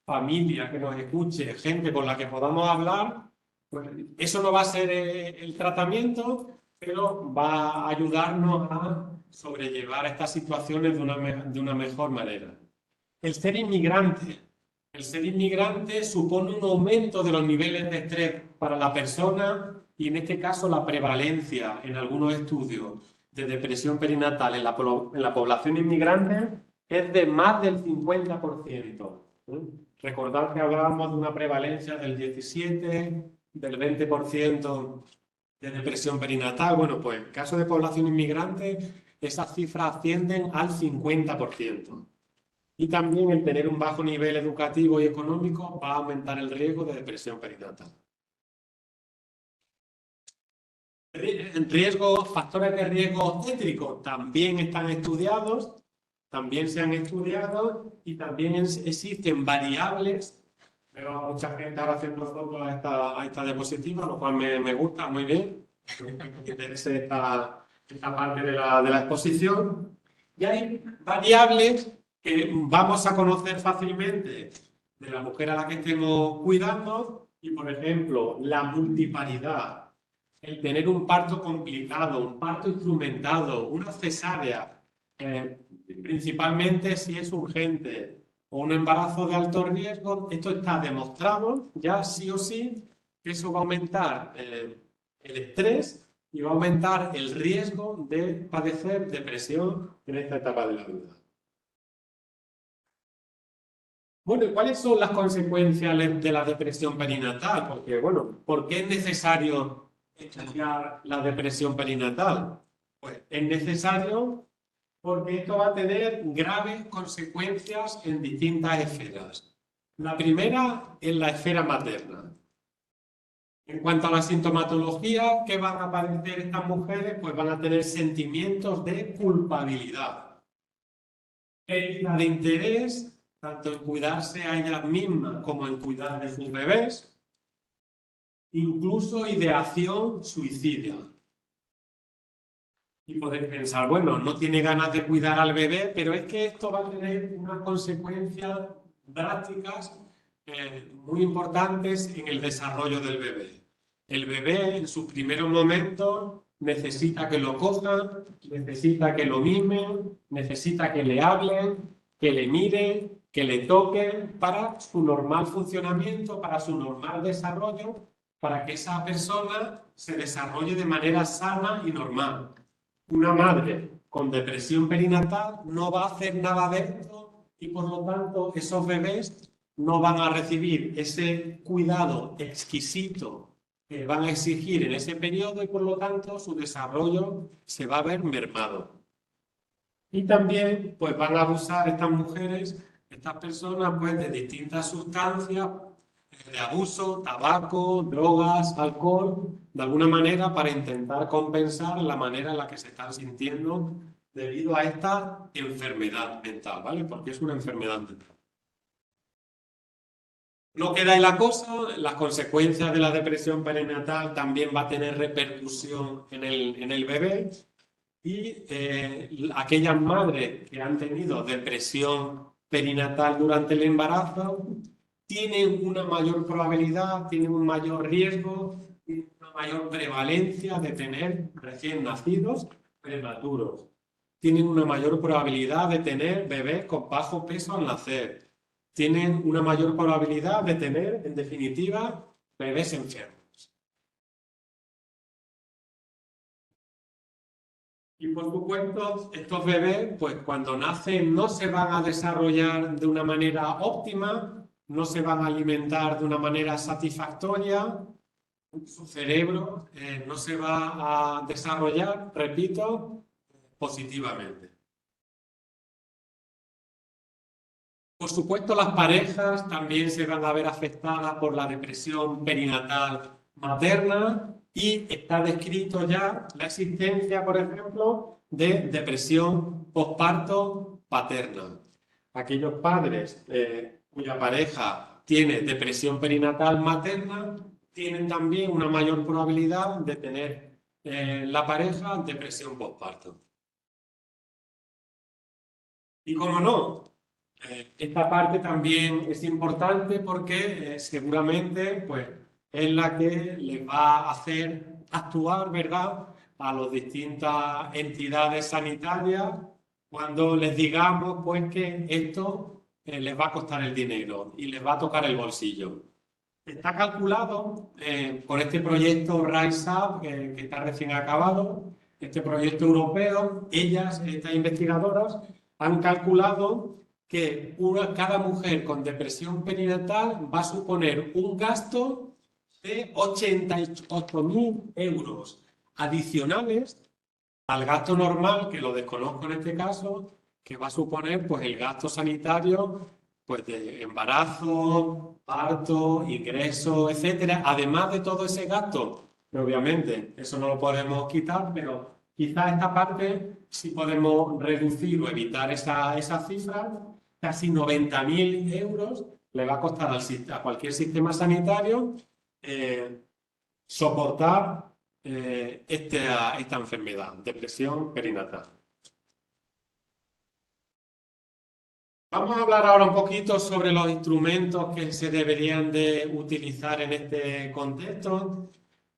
A: familia que nos escuche, gente con la que podamos hablar, pues eso no va a ser el tratamiento, pero va a ayudarnos a sobrellevar estas situaciones de una mejor manera. El ser inmigrante. El ser inmigrante supone un aumento de los niveles de estrés para la persona y en este caso la prevalencia en algunos estudios de depresión perinatal en la población inmigrante es de más del 50%. Recordad que hablábamos de una prevalencia del 17, del 20% de depresión perinatal. Bueno, pues en caso de población inmigrante, esas cifras ascienden al 50%. Y también el tener un bajo nivel educativo y económico va a aumentar el riesgo de depresión perinatal. Factores de riesgo étrico también están estudiados, también se han estudiado y también existen variables. Veo a mucha gente ahora haciendo fotos a esta diapositiva, lo cual me gusta muy bien. Me interesa esta parte de la exposición. Y hay variables que vamos a conocer fácilmente de la mujer a la que estemos cuidando y, por ejemplo, la multiparidad, el tener un parto complicado, un parto instrumentado, una cesárea, principalmente si es urgente, o un embarazo de alto riesgo, esto está demostrado ya sí o sí que eso va a aumentar el estrés y va a aumentar el riesgo de padecer depresión en esta etapa de la vida. Bueno, ¿y cuáles son las consecuencias de la depresión perinatal? Porque, bueno, ¿por qué es necesario estudiar la depresión perinatal? Pues es necesario porque esto va a tener graves consecuencias en distintas esferas. La primera es la esfera materna. En cuanto a la sintomatología que van a padecer estas mujeres, pues van a tener sentimientos de culpabilidad, pérdida de interés, tanto en cuidarse a ellas mismas como en cuidar de sus bebés, incluso ideación suicida. Y podéis pensar, bueno, no tiene ganas de cuidar al bebé, pero es que esto va a tener unas consecuencias drásticas muy importantes en el desarrollo del bebé. El bebé en sus primeros momentos necesita que lo cojan, necesita que lo mimen, necesita que le hablen, que le miren, que le toquen para su normal funcionamiento, para su normal desarrollo, para que esa persona se desarrolle de manera sana y normal. Una madre con depresión perinatal no va a hacer nada de esto y por lo tanto esos bebés no van a recibir ese cuidado exquisito que van a exigir en ese periodo y por lo tanto su desarrollo se va a ver mermado. Y también pues van a abusar estas mujeres, estas personas pues de distintas sustancias de abuso, tabaco, drogas, alcohol, de alguna manera para intentar compensar la manera en la que se están sintiendo debido a esta enfermedad mental, ¿vale? Porque es una enfermedad mental. No queda ahí la cosa, las consecuencias de la depresión perinatal también va a tener repercusión en el bebé y aquellas madres que han tenido depresión perinatal durante el embarazo tienen una mayor probabilidad, tienen un mayor riesgo, tienen una mayor prevalencia de tener recién nacidos prematuros. Tienen una mayor probabilidad de tener bebés con bajo peso al nacer. Tienen una mayor probabilidad de tener, en definitiva, bebés enfermos. Y por supuesto, estos bebés, pues cuando nacen no se van a desarrollar de una manera óptima, no se van a alimentar de una manera satisfactoria, su cerebro no se va a desarrollar, repito, positivamente. Por supuesto, las parejas también se van a ver afectadas por la depresión perinatal materna y está descrito ya la existencia, por ejemplo, de depresión posparto paterna. Aquellos padres cuya pareja tiene depresión perinatal materna tienen también una mayor probabilidad de tener la pareja depresión posparto. Y como no, esta parte también es importante porque seguramente pues, es la que les va a hacer actuar, ¿verdad?, a las distintas entidades sanitarias cuando les digamos pues, que esto les va a costar el dinero y les va a tocar el bolsillo. Está calculado por este proyecto Rise Up, que está recién acabado, este proyecto europeo, estas investigadoras, han calculado que cada mujer con depresión perinatal va a suponer un gasto de 88.000 euros adicionales al gasto normal, que lo desconozco en este caso, que va a suponer pues, el gasto sanitario pues, de embarazo, parto, ingreso, etcétera, además de todo ese gasto, que obviamente eso no lo podemos quitar, pero quizás esta parte sí podemos reducir o evitar esa cifra. Casi 90.000 euros le va a costar a cualquier sistema sanitario soportar esta enfermedad, depresión perinatal. Vamos a hablar ahora un poquito sobre los instrumentos que se deberían de utilizar en este contexto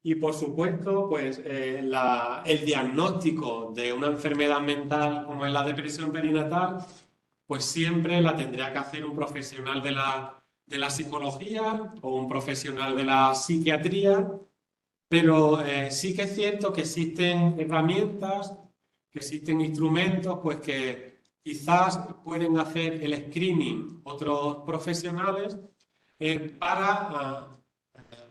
A: y, por supuesto, pues el diagnóstico de una enfermedad mental como es la depresión perinatal, pues siempre la tendría que hacer un profesional de la psicología o un profesional de la psiquiatría, pero sí que es cierto que existen herramientas, que existen instrumentos, pues que quizás pueden hacer el screening otros profesionales para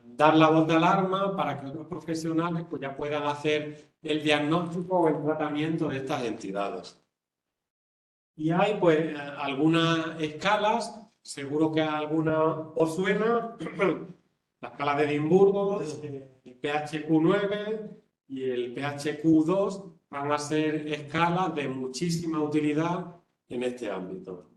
A: dar la voz de alarma para que otros profesionales pues, ya puedan hacer el diagnóstico o el tratamiento de estas entidades. Y hay pues algunas escalas, seguro que alguna os suena, la escala de Edimburgo, el PHQ-9 y el PHQ-2 van a ser escalas de muchísima utilidad en este ámbito.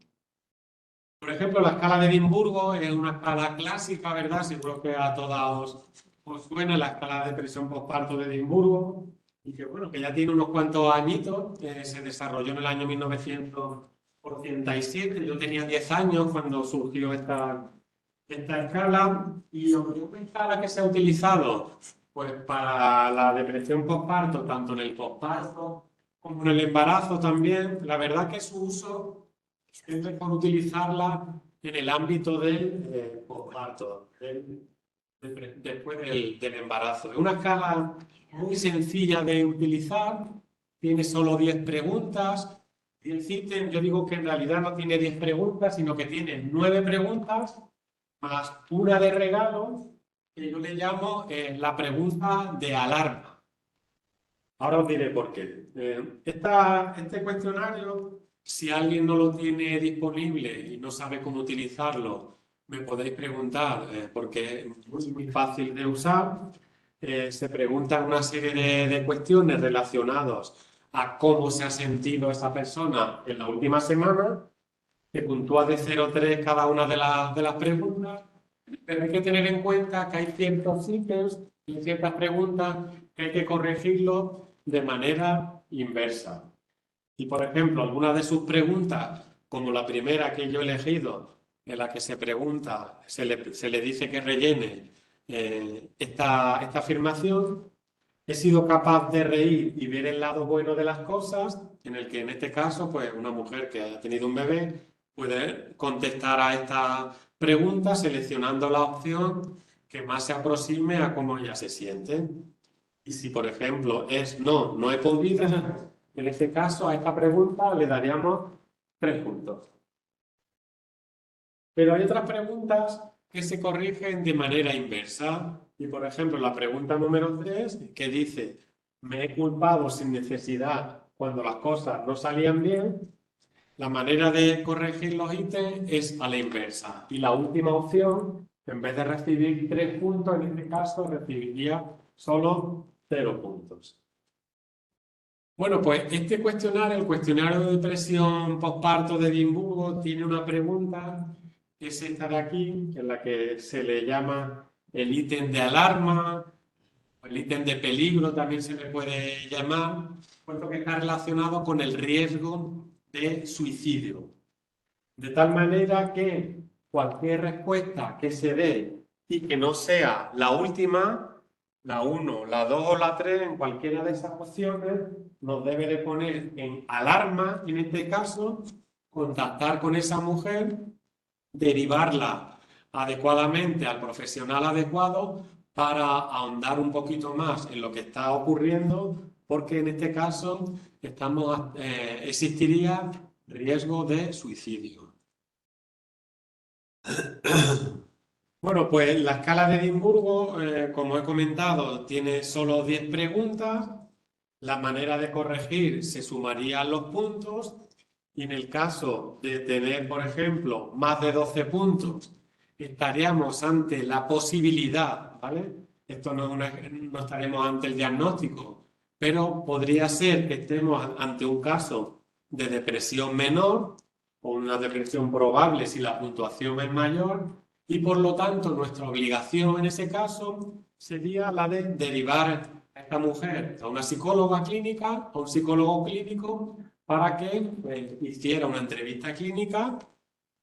A: Por ejemplo, la escala de Edimburgo es una escala clásica, ¿verdad? Seguro que a todas os suena la escala de depresión postparto de Edimburgo y que, bueno, que ya tiene unos cuantos añitos, se desarrolló en el año 1987, yo tenía 10 años cuando surgió esta escala y una escala que se ha utilizado pues, para la depresión postparto, tanto en el postparto como en el embarazo también. La verdad que su uso es mejor utilizarla en el ámbito del postparto, después del embarazo. Es una escala muy sencilla de utilizar, tiene solo 10 preguntas. Y el ítem, yo digo que en realidad no tiene 10 preguntas, sino que tiene 9 preguntas más una de regalo, que yo le llamo la pregunta de alarma. Ahora os diré por qué. Este cuestionario, si alguien no lo tiene disponible y no sabe cómo utilizarlo, me podéis preguntar, porque es muy fácil de usar. Se preguntan una serie de cuestiones relacionadas a cómo se ha sentido esa persona en la última semana, que puntúa de 0 a 3 cada una de las preguntas. pero hay que tener en cuenta que hay ciertos ítems y ciertas preguntas que hay que corregirlo de manera inversa. Y, por ejemplo, algunas de sus preguntas, como la primera que yo he elegido, en la que se pregunta, se le dice que rellene esta afirmación, he sido capaz de reír y ver el lado bueno de las cosas, en el que en este caso, pues una mujer que haya tenido un bebé puede contestar a esta pregunta seleccionando la opción que más se aproxime a cómo ella se siente. Y si, por ejemplo, es no, no he podido, en este caso a esta pregunta le daríamos 3 puntos. Pero hay otras preguntas que se corrigen de manera inversa. Y, por ejemplo, la pregunta número 3, que dice, me he culpado sin necesidad cuando las cosas no salían bien, la manera de corregir los ítems es a la inversa. Y la última opción, en vez de recibir 3 puntos, en este caso recibiría solo 0 puntos. Bueno, pues este cuestionario, el cuestionario de depresión postparto de Edimburgo, tiene una pregunta, que es esta de aquí, en la que se le llama el ítem de alarma, o el ítem de peligro también se le puede llamar, puesto que está relacionado con el riesgo de suicidio. De tal manera que cualquier respuesta que se dé y que no sea la última, la 1, la 2 o la 3, en cualquiera de esas opciones, nos debe de poner en alarma, en este caso, contactar con esa mujer, derivarla adecuadamente al profesional adecuado para ahondar un poquito más en lo que está ocurriendo, porque en este caso existiría riesgo de suicidio. Bueno, pues la escala de Edimburgo, como he comentado, tiene solo 10 preguntas. La manera de corregir se sumarían los puntos y en el caso de tener, por ejemplo, más de 12 puntos, estaríamos ante la posibilidad, ¿vale? Esto no estaremos ante el diagnóstico, pero podría ser que estemos ante un caso de depresión menor o una depresión probable si la puntuación es mayor y por lo tanto nuestra obligación en ese caso sería la de derivar a esta mujer a una psicóloga clínica, a un psicólogo clínico para que hiciera una entrevista clínica,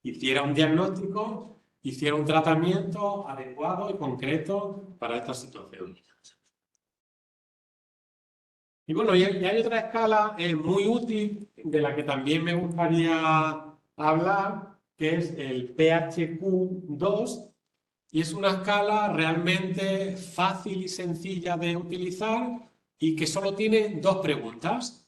A: hiciera un diagnóstico, hiciera un tratamiento adecuado y concreto para esta situación. Y bueno, y hay otra escala muy útil de la que también me gustaría hablar, que es el PHQ-2, y es una escala realmente fácil y sencilla de utilizar y que solo tiene 2 preguntas.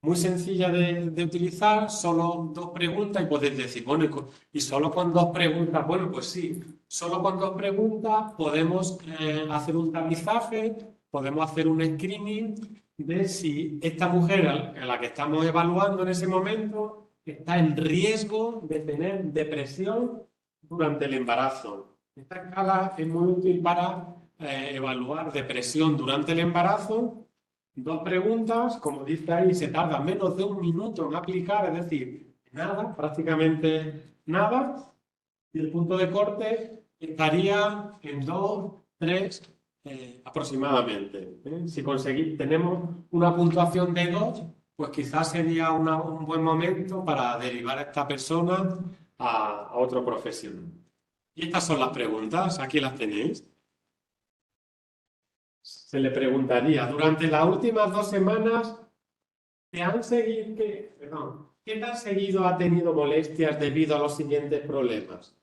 A: Muy sencilla de utilizar, solo 2 preguntas y podéis decir, bueno, y solo con 2 preguntas, bueno, pues sí, solo con 2 preguntas podemos hacer un tamizaje, podemos hacer un screening de si esta mujer a la que estamos evaluando en ese momento está en riesgo de tener depresión durante el embarazo. Esta escala es muy útil para evaluar depresión durante el embarazo. 2 preguntas, como dice ahí, se tarda menos de 1 minuto en aplicar, es decir, nada, prácticamente nada. Y el punto de corte estaría en 2, 3 aproximadamente. Si tenemos una puntuación de 2, pues quizás sería un buen momento para derivar a esta persona a otro profesional. Y estas son las preguntas, aquí las tenéis. Se le preguntaría, durante las últimas 2 semanas, ¿qué tan seguido ha tenido molestias debido a los siguientes problemas?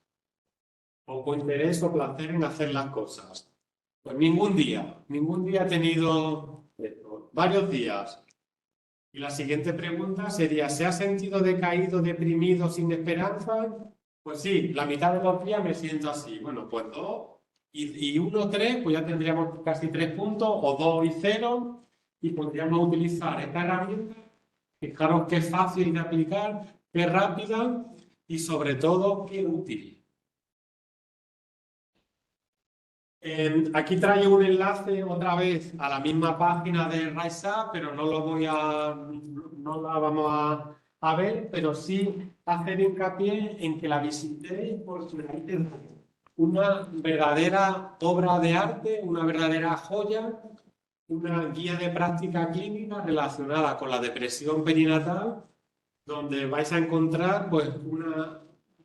A: ¿Poco interés o placer en hacer las cosas? Pues ningún día ha tenido varios días. Y la siguiente pregunta sería, ¿se ha sentido decaído, deprimido, sin esperanza? Pues sí, la mitad de los días me siento así. Bueno, pues 2 y 1, 3, pues ya tendríamos casi 3 puntos, o 2 y 0, y podríamos utilizar esta herramienta. Fijaros qué fácil de aplicar, qué rápida y sobre todo qué útil. Aquí traigo un enlace otra vez a la misma página de RiseUp, pero no la vamos a ver, pero sí hacer hincapié en que la visitéis por si la una verdadera obra de arte, una verdadera joya, una guía de práctica clínica relacionada con la depresión perinatal, donde vais a encontrar pues un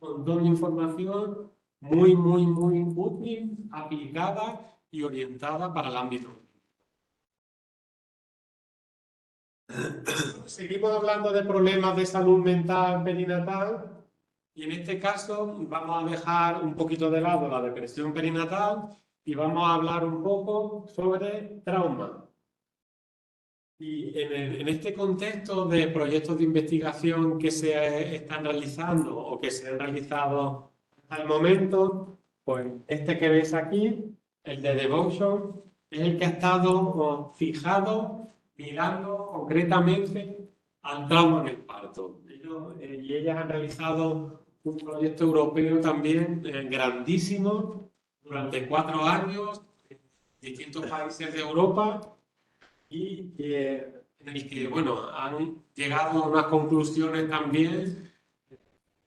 A: montón de información muy útil, aplicada y orientada para el ámbito. Seguimos hablando de problemas de salud mental perinatal y en este caso vamos a dejar un poquito de lado la depresión perinatal y vamos a hablar un poco sobre trauma. Y en este contexto de proyectos de investigación que se están realizando o que se han realizado hasta el momento, pues este que veis aquí, el de Devotion, es el que ha estado fijado, mirando concretamente al trauma en el parto. Ellos y ellas han realizado un proyecto europeo también grandísimo durante 4 años en distintos países de Europa y en el que, bueno, han llegado a unas conclusiones también,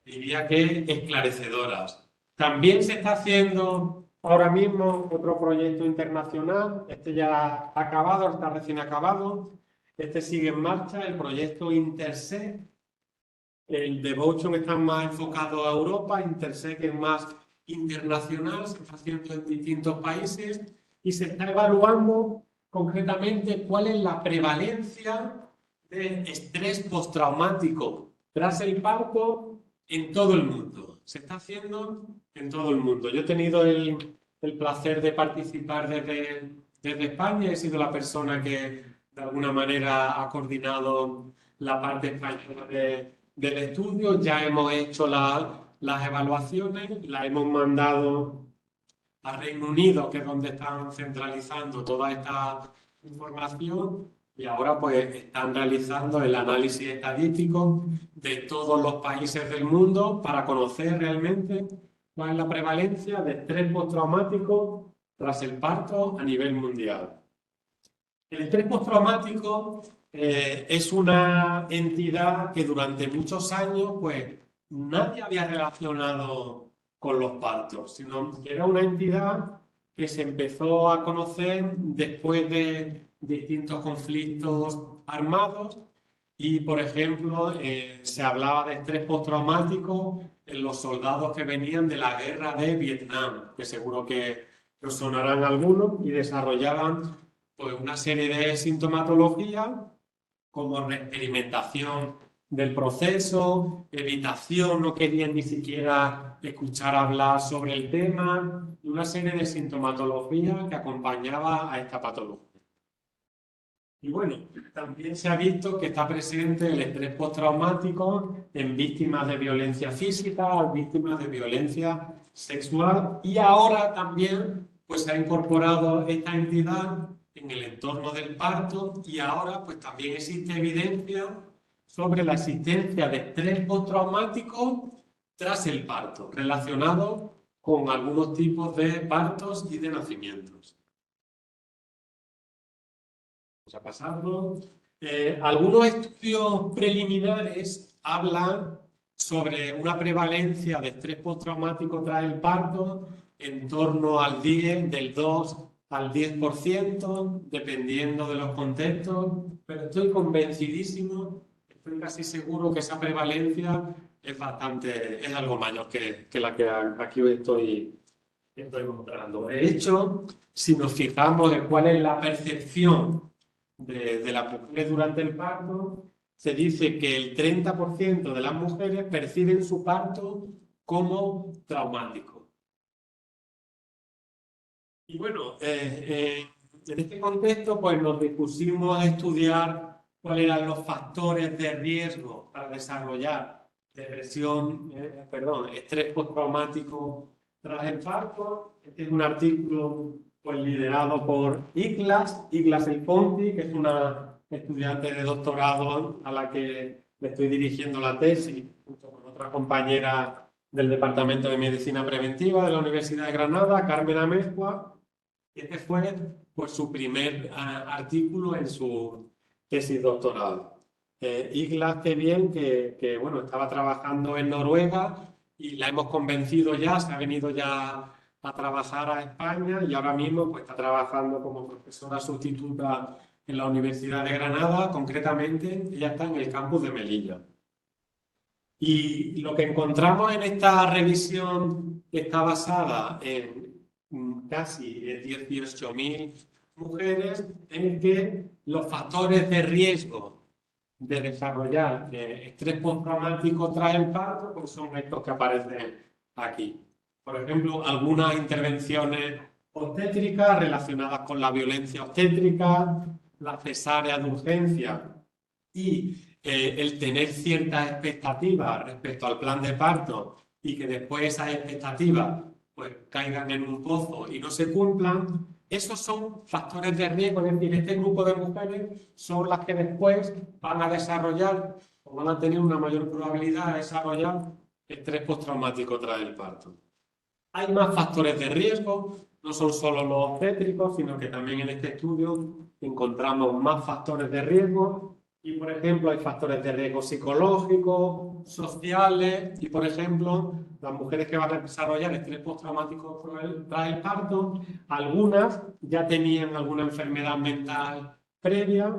A: diría que esclarecedoras. También se está haciendo ahora mismo otro proyecto internacional, este ya ha acabado, está recién acabado, este sigue en marcha, el proyecto Intersect. El Devotion está más enfocado a Europa, Intersect es más internacional, se está haciendo en distintos países y se está evaluando concretamente cuál es la prevalencia de estrés postraumático tras el parto en todo el mundo. Se está haciendo en todo el mundo. Yo he tenido el placer de participar desde España, he sido la persona que de alguna manera ha coordinado la parte española del estudio, ya hemos hecho las evaluaciones, las hemos mandado a Reino Unido, que es donde están centralizando toda esta información, y ahora pues están realizando el análisis estadístico de todos los países del mundo para conocer realmente cuál es la prevalencia de estrés postraumático tras el parto a nivel mundial. El estrés postraumático es una entidad que durante muchos años pues nadie había relacionado con los partos, sino que era una entidad que se empezó a conocer después de distintos conflictos armados y, por ejemplo, se hablaba de estrés postraumático en los soldados que venían de la guerra de Vietnam, que seguro que os sonarán algunos, y desarrollaban pues, una serie de sintomatología como experimentación del proceso, evitación, no querían ni siquiera escuchar hablar sobre el tema, y una serie de sintomatología que acompañaba a esta patología. Y bueno, también se ha visto que está presente el estrés postraumático en víctimas de violencia física, víctimas de violencia sexual, y ahora también pues, se ha incorporado esta entidad en el entorno del parto y ahora pues también existe evidencia sobre la existencia de estrés postraumático tras el parto, relacionado con algunos tipos de partos y de nacimientos. Vamos a pasarlo. Algunos estudios preliminares hablan sobre una prevalencia de estrés postraumático tras el parto en torno al 10, del 2 al 10%, dependiendo de los contextos, pero estoy convencidísimo, estoy casi seguro que esa prevalencia es algo mayor que la que aquí estoy mostrando. De hecho, si nos fijamos en cuál es la percepción de las mujeres durante el parto, se dice que el 30% de las mujeres perciben su parto como traumático. Y bueno, en este contexto pues nos dispusimos a estudiar cuáles eran los factores de riesgo para desarrollar estrés postraumático tras el parto. Este es un artículo pues, liderado por Iglas Elfonti, que es una estudiante de doctorado a la que le estoy dirigiendo la tesis, junto con otra compañera del Departamento de Medicina Preventiva de la Universidad de Granada, Carmen Amezcua. Este fue pues, su primer artículo en su tesis doctoral. Iglas, qué bien, que bueno, estaba trabajando en Noruega y la hemos convencido ya, se ha venido ya a trabajar a España y ahora mismo pues, está trabajando como profesora sustituta en la Universidad de Granada, concretamente ella está en el campus de Melilla. Y lo que encontramos en esta revisión que está basada en casi 18.000 mujeres es que los factores de riesgo de desarrollar estrés postraumático tras el parto pues son estos que aparecen aquí. Por ejemplo, algunas intervenciones obstétricas relacionadas con la violencia obstétrica, la cesárea de urgencia y el tener ciertas expectativas respecto al plan de parto y que después esas expectativas pues, caigan en un pozo y no se cumplan, esos son factores de riesgo. Es decir, este grupo de mujeres son las que después van a desarrollar o van a tener una mayor probabilidad de desarrollar estrés postraumático tras el parto. Hay más factores de riesgo, no son solo los obstétricos, sino que también en este estudio encontramos más factores de riesgo. Y, por ejemplo, hay factores de riesgo psicológicos, sociales, y, por ejemplo, las mujeres que van a desarrollar estrés postraumático tras el parto, algunas ya tenían alguna enfermedad mental previa,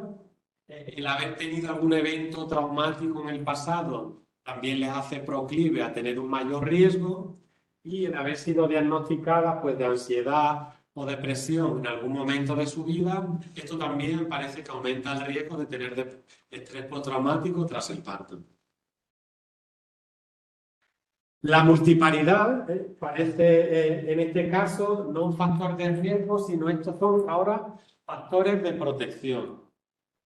A: el haber tenido algún evento traumático en el pasado también les hace proclive a tener un mayor riesgo, y el haber sido diagnosticadas pues, de ansiedad o depresión en algún momento de su vida, esto también parece que aumenta el riesgo de tener estrés postraumático tras el parto. La multiparidad parece en este caso no un factor de riesgo, sino estos son ahora factores de protección.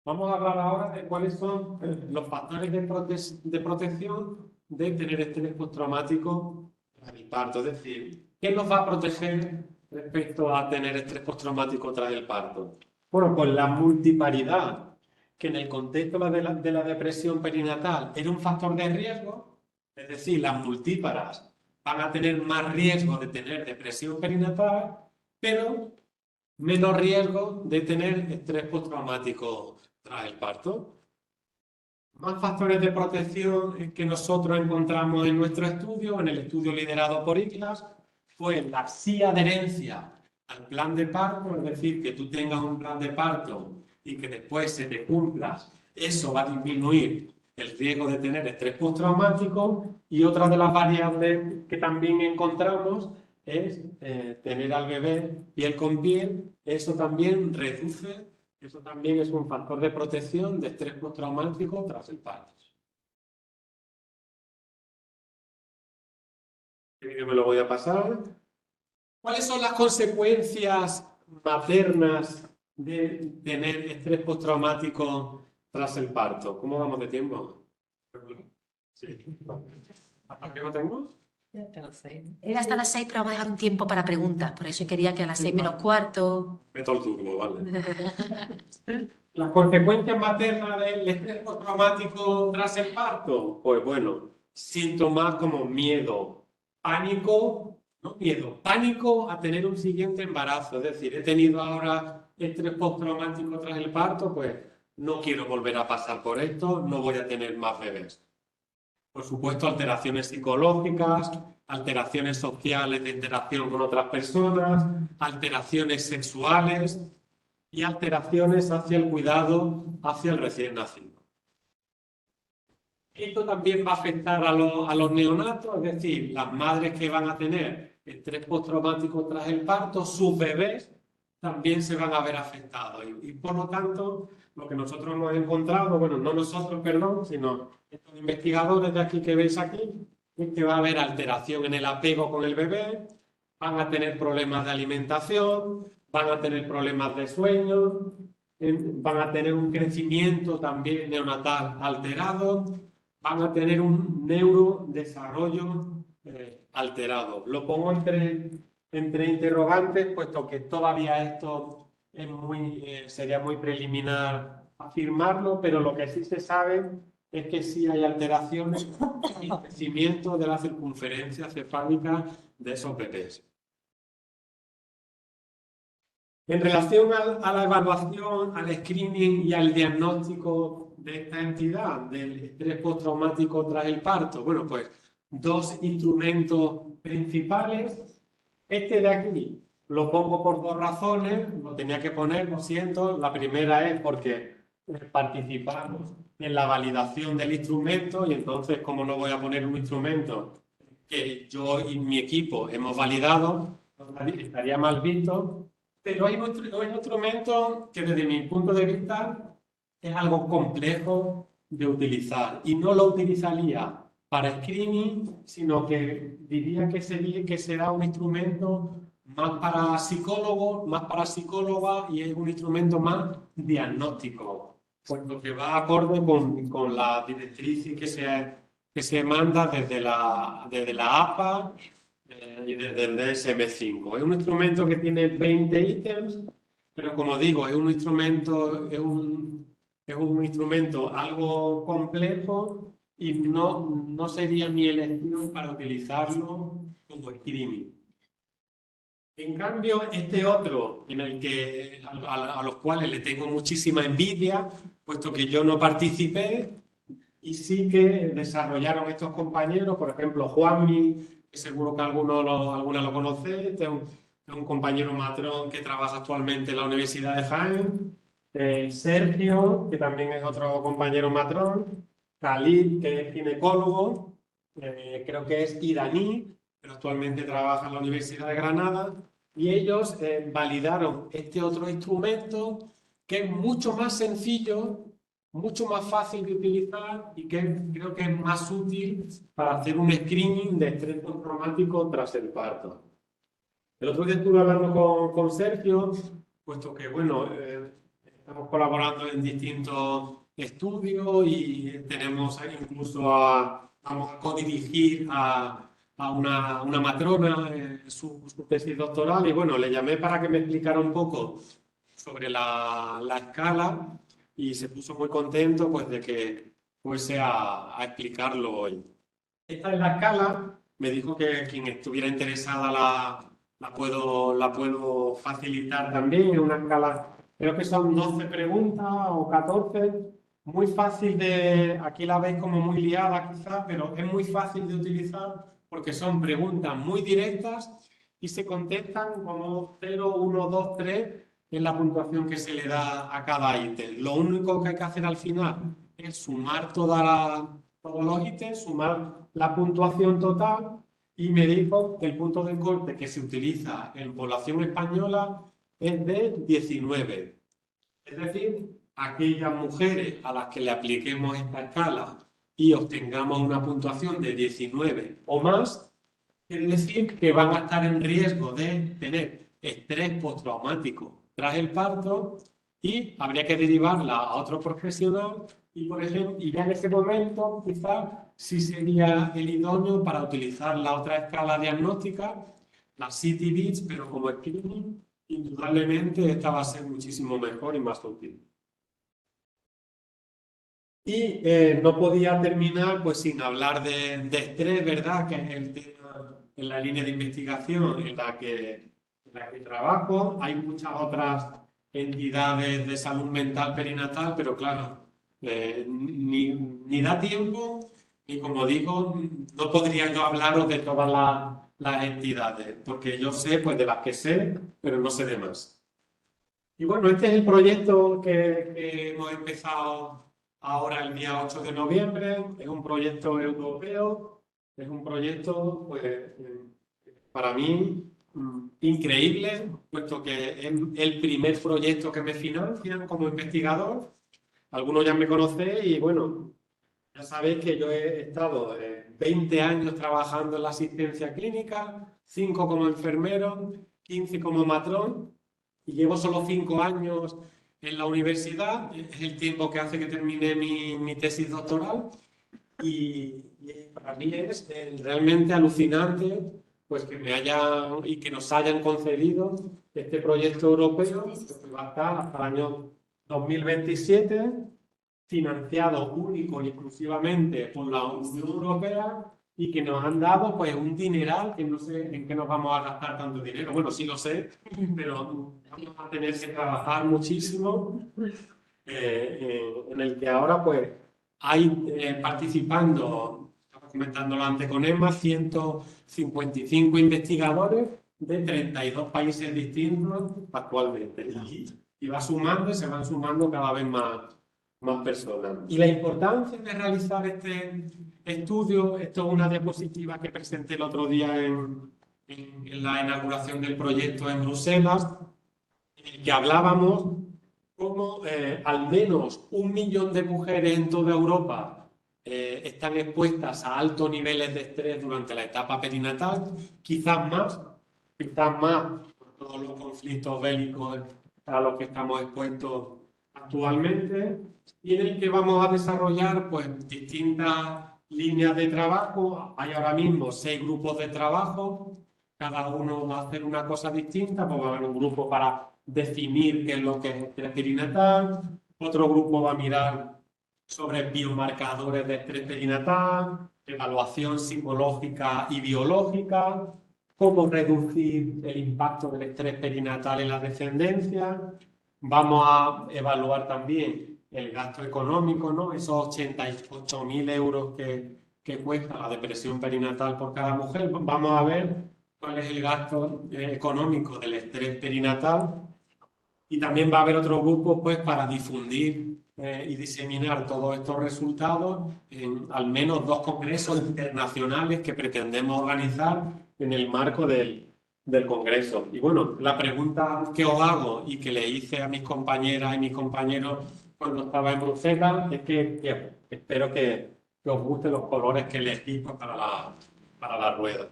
A: Vamos a hablar ahora de cuáles son los factores de protección de tener estrés postraumático tras el parto. Es decir, ¿qué nos va a proteger respecto a tener estrés postraumático tras el parto? Bueno, pues la multiparidad, que en el contexto de la depresión perinatal era un factor de riesgo, es decir, las multíparas van a tener más riesgo de tener depresión perinatal, pero menos riesgo de tener estrés postraumático tras el parto. Más factores de protección que nosotros encontramos en nuestro estudio, en el estudio liderado por ICLAS, fue la sí adherencia al plan de parto, es decir, que tú tengas un plan de parto y que después se te cumpla, eso va a disminuir el riesgo de tener estrés postraumático. Y otra de las variables que también encontramos es tener al bebé piel con piel, eso también reduce. Eso también es un factor de protección de estrés postraumático tras el parto. Este vídeo me lo voy a pasar. ¿Cuáles son las consecuencias maternas de tener estrés postraumático tras el parto? ¿Cómo vamos de tiempo? Sí. ¿Hasta qué no tengo?
B: Era hasta las 6, pero vamos a dejar un tiempo para preguntas. Por eso quería que a las 6 menos cuarto.
A: Meto el turbo, vale. ¿Las consecuencias maternas del estrés postraumático tras el parto? Pues bueno, síntomas como miedo, pánico, ¿no? Miedo, pánico a tener un siguiente embarazo. Es decir, he tenido ahora estrés postraumático tras el parto, pues no quiero volver a pasar por esto, no voy a tener más bebés. Por supuesto, alteraciones psicológicas, alteraciones sociales de interacción con otras personas, alteraciones sexuales y alteraciones hacia el cuidado hacia el recién nacido. Esto también va a afectar a los neonatos, es decir, las madres que van a tener estrés postraumático tras el parto, sus bebés también se van a ver afectados. Y por lo tanto, lo que nosotros hemos encontrado, bueno, no nosotros, perdón, sino estos investigadores de aquí que veis aquí, es que va a haber alteración en el apego con el bebé, van a tener problemas de alimentación, van a tener problemas de sueño, van a tener un crecimiento también neonatal alterado, van a tener un neurodesarrollo alterado. Lo pongo entre interrogantes, puesto que todavía esto es sería muy preliminar afirmarlo, pero lo que sí se sabe es que sí hay alteraciones y crecimiento de la circunferencia cefálica de esos bebés. En relación a la evaluación, al screening y al diagnóstico de esta entidad, del estrés postraumático tras el parto, bueno, pues dos instrumentos principales. Este de aquí lo pongo por dos razones, lo tenía que poner, lo siento. La primera es porque participamos en la validación del instrumento y entonces, como no voy a poner un instrumento que yo y mi equipo hemos validado, estaría mal visto, pero hay un instrumento que desde mi punto de vista es algo complejo de utilizar y no lo utilizaría para screening, sino que diría que será un instrumento más para psicólogos, más para psicólogas y es un instrumento más diagnóstico, puesto que va acorde con la directriz que se manda desde la APA y desde el DSM-5. Es un instrumento que tiene 20 ítems, pero como digo, es un instrumento algo complejo y no sería mi elección para utilizarlo como screening. En cambio, este otro, a los cuales le tengo muchísima envidia, puesto que yo no participé, y sí que desarrollaron estos compañeros, por ejemplo, Juanmi, que seguro que alguna lo conoce, es un compañero matrón que trabaja actualmente en la Universidad de Jaén, Sergio, que también es otro compañero matrón, Khalid, que es ginecólogo, creo que es iraní, pero actualmente trabaja en la Universidad de Granada, y ellos validaron este otro instrumento que es mucho más sencillo, mucho más fácil de utilizar y que creo que es más útil para hacer un screening de estrés postraumático tras el parto. El otro día estuve hablando con Sergio, puesto que, bueno, estamos colaborando en distintos estudios y tenemos incluso vamos a codirigir a una matrona su tesis doctoral y, bueno, le llamé para que me explicara un poco sobre la escala y se puso muy contento pues de que fuese a explicarlo hoy. Esta es la escala, me dijo que quien estuviera interesada la puedo facilitar también, es una escala, creo que son 12 preguntas o 14, muy fácil aquí la veis como muy liada quizás, pero es muy fácil de utilizar porque son preguntas muy directas y se contestan como 0, 1, 2, 3 en la puntuación que se le da a cada ítem. Lo único que hay que hacer al final es sumar todos los ítems, sumar la puntuación total y me dijo que el punto de corte que se utiliza en población española es de 19. Es decir, aquellas mujeres a las que le apliquemos esta escala y obtengamos una puntuación de 19 o más, quiere decir que van a estar en riesgo de tener estrés postraumático tras el parto y habría que derivarla a otro profesional y, por ejemplo, y ya en ese momento quizás sí sería el idóneo para utilizar la otra escala diagnóstica, la CT-BITS, pero como screening, indudablemente esta va a ser muchísimo mejor y más útil. Y no podía terminar pues sin hablar de estrés, ¿verdad? Que es el tema en la línea de investigación en la que trabajo. Hay muchas otras entidades de salud mental perinatal, pero claro, ni da tiempo, ni como digo, no podría yo hablaros de todas las entidades, porque yo sé pues de las que sé, pero no sé de más. Y bueno, este es el proyecto que hemos empezado ahora el día 8 de noviembre. Es un proyecto europeo, es un proyecto, pues, para mí, increíble, puesto que es el primer proyecto que me financian como investigador. Algunos ya me conocéis y bueno, ya sabéis que yo he estado 20 años trabajando en la asistencia clínica, 5 como enfermero, 15 como matrón y llevo solo 5 años en la universidad, es el tiempo que hace que termine mi tesis doctoral y para mí es realmente alucinante pues que que nos hayan concedido este proyecto europeo que va a estar hasta el año 2027 financiado único y exclusivamente por la Unión Europea y que nos han dado pues un dineral que no sé en qué nos vamos a gastar tanto dinero. Bueno, sí lo sé, pero vamos a tener que trabajar muchísimo en el que ahora pues hay participando, estaba comentándolo antes con Emma, 155 investigadores de 32 países distintos actualmente. Y va sumando y se van sumando cada vez más personas. Y la importancia de realizar este estudio, esto es una diapositiva que presenté el otro día en la inauguración del proyecto en Bruselas, en el que hablábamos cómo al menos 1 millón de mujeres en toda Europa están expuestas a altos niveles de estrés durante la etapa perinatal, quizás más por todos los conflictos bélicos a los que estamos expuestos actualmente, y en el que vamos a desarrollar pues distintas líneas de trabajo. Hay ahora mismo 6 grupos de trabajo, cada uno va a hacer una cosa distinta, pues va a haber un grupo para definir qué es lo que es estrés perinatal, otro grupo va a mirar sobre biomarcadores de estrés perinatal, evaluación psicológica y biológica, cómo reducir el impacto del estrés perinatal en la descendencia. Vamos a evaluar también el gasto económico, ¿no? Esos 88.000 euros que cuesta la depresión perinatal por cada mujer. Vamos a ver cuál es el gasto económico del estrés perinatal. Y también va a haber otro grupo pues, para difundir y diseminar todos estos resultados en al menos 2 congresos internacionales que pretendemos organizar en el marco del congreso. Y bueno, la pregunta que os hago y que le hice a mis compañeras y mis compañeros cuando estaba en Bruselas es que espero que os gusten los colores que elegí para la rueda.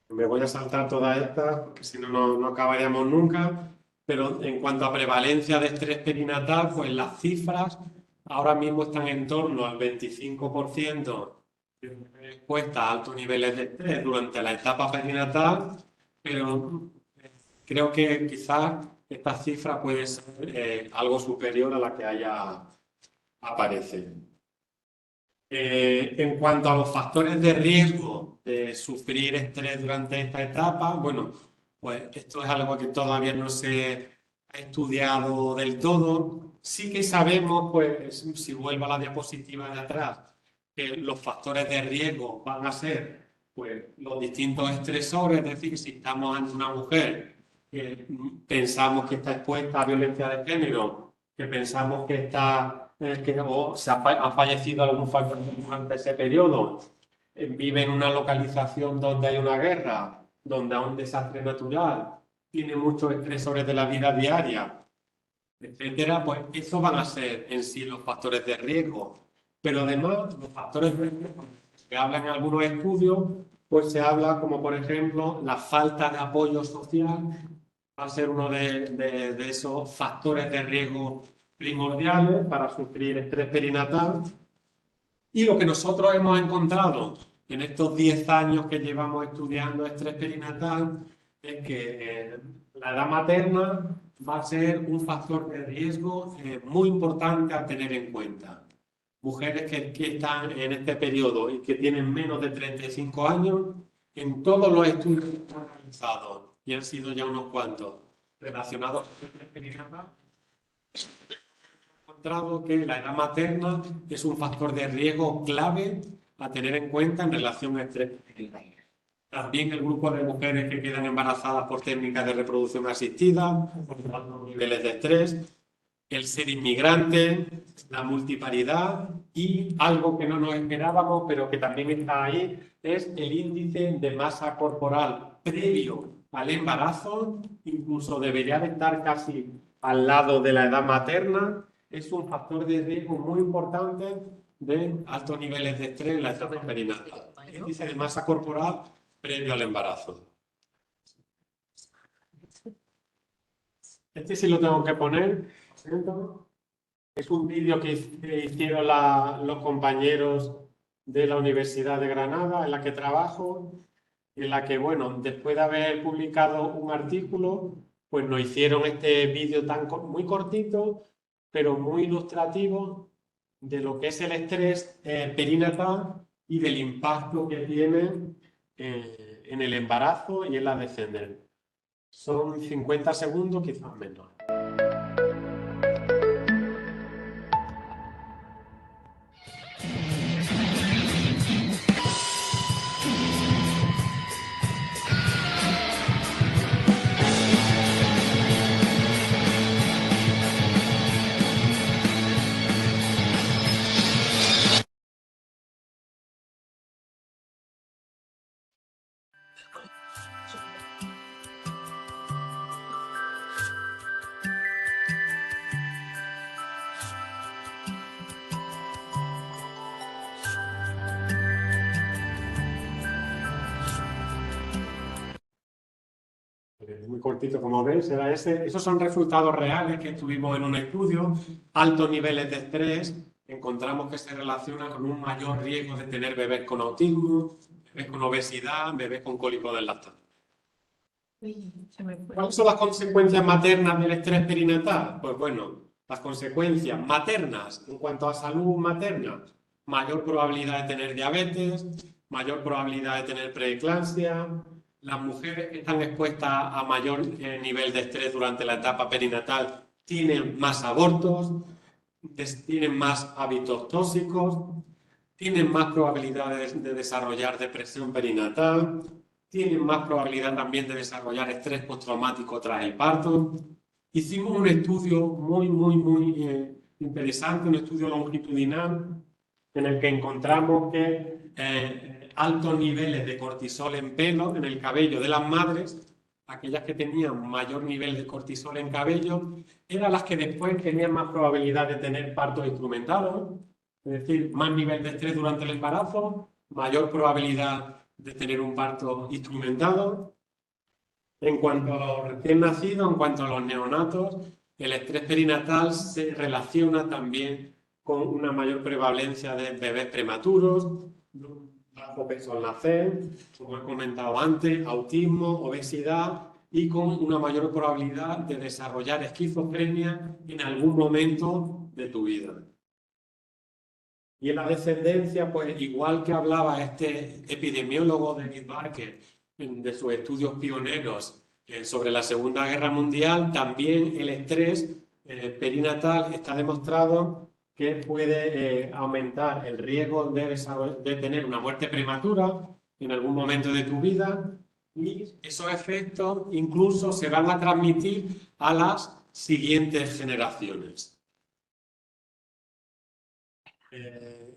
A: Me voy a saltar todas estas porque si no, no acabaríamos nunca. Pero en cuanto a prevalencia de estrés perinatal, pues las cifras ahora mismo están en torno al 25% de mujeres expuestas a altos niveles de estrés durante la etapa perinatal, pero creo que quizás esta cifra puede ser algo superior a la que haya aparece. En cuanto a los factores de riesgo de sufrir estrés durante esta etapa, bueno, pues esto es algo que todavía no se ha estudiado del todo. Sí que sabemos, pues, si vuelvo a la diapositiva de atrás, que los factores de riesgo van a ser pues, los distintos estresores, es decir, si estamos ante una mujer que pensamos que está expuesta a violencia de género, que pensamos que está que o se ha fallecido algún factor durante ese periodo, vive en una localización donde hay una guerra, donde hay un desastre natural, tiene muchos estresores de la vida diaria, etcétera, pues eso van a ser en sí los factores de riesgo. Pero además, los factores de riesgo que hablan en algunos estudios, pues se habla como por ejemplo la falta de apoyo social va a ser uno de esos factores de riesgo primordiales para sufrir estrés perinatal. Y lo que nosotros hemos encontrado en estos 10 años que llevamos estudiando estrés perinatal es que la edad materna va a ser un factor de riesgo muy importante a tener en cuenta. Mujeres que están en este periodo y que tienen menos de 35 años, en todos los estudios que hemos realizado, y han sido ya unos cuantos, relacionados con el estrés perinatal, encontrado que la edad materna es un factor de riesgo clave a tener en cuenta en relación a estrés perinatal. También el grupo de mujeres que quedan embarazadas por técnicas de reproducción asistida, por altos niveles de estrés, el ser inmigrante, la multiparidad y algo que no nos esperábamos, pero que también está ahí, es el índice de masa corporal previo al embarazo, incluso debería de estar casi al lado de la edad materna. Es un factor de riesgo muy importante de altos niveles de estrés en la etapa perinatal. El índice de masa corporal previo al embarazo. Este sí lo tengo que poner. Es un vídeo que hicieron los compañeros de la Universidad de Granada, en la que trabajo, en la que, bueno, después de haber publicado un artículo, pues nos hicieron este vídeo muy cortito, pero muy ilustrativo de lo que es el estrés perinatal y del impacto que tiene en el embarazo y en la descendencia. Son 50 segundos, quizás menos. cortito como veis, era ese. Esos son resultados reales que tuvimos en un estudio. Altos niveles de estrés, encontramos que se relaciona con un mayor riesgo de tener bebés con autismo, bebés con obesidad, bebés con cólico del lactato. ¿Cuáles son las consecuencias maternas del estrés perinatal? Pues bueno, las consecuencias maternas en cuanto a salud materna, mayor probabilidad de tener diabetes, mayor probabilidad de tener preeclampsia. Las mujeres que están expuestas a mayor nivel de estrés durante la etapa perinatal tienen más abortos, tienen más hábitos tóxicos, tienen más probabilidades de desarrollar depresión perinatal, tienen más probabilidad también de desarrollar estrés postraumático tras el parto. Hicimos un estudio muy interesante, un estudio longitudinal, en el que encontramos que altos niveles de cortisol en pelo, en el cabello de las madres, aquellas que tenían mayor nivel de cortisol en cabello, eran las que después tenían más probabilidad de tener partos instrumentados, es decir, más nivel de estrés durante el embarazo, mayor probabilidad de tener un parto instrumentado. En cuanto a los recién nacidos, en cuanto a los neonatos, el estrés perinatal se relaciona también con una mayor prevalencia de bebés prematuros, bajo peso al nacer, como he comentado antes, autismo, obesidad y con una mayor probabilidad de desarrollar esquizofrenia en algún momento de tu vida. Y en la descendencia, pues igual que hablaba este epidemiólogo David Barker de sus estudios pioneros sobre la Segunda Guerra Mundial, también el estrés perinatal está demostrado que puede aumentar el riesgo de tener una muerte prematura en algún momento de tu vida, y esos efectos incluso se van a transmitir a las siguientes generaciones.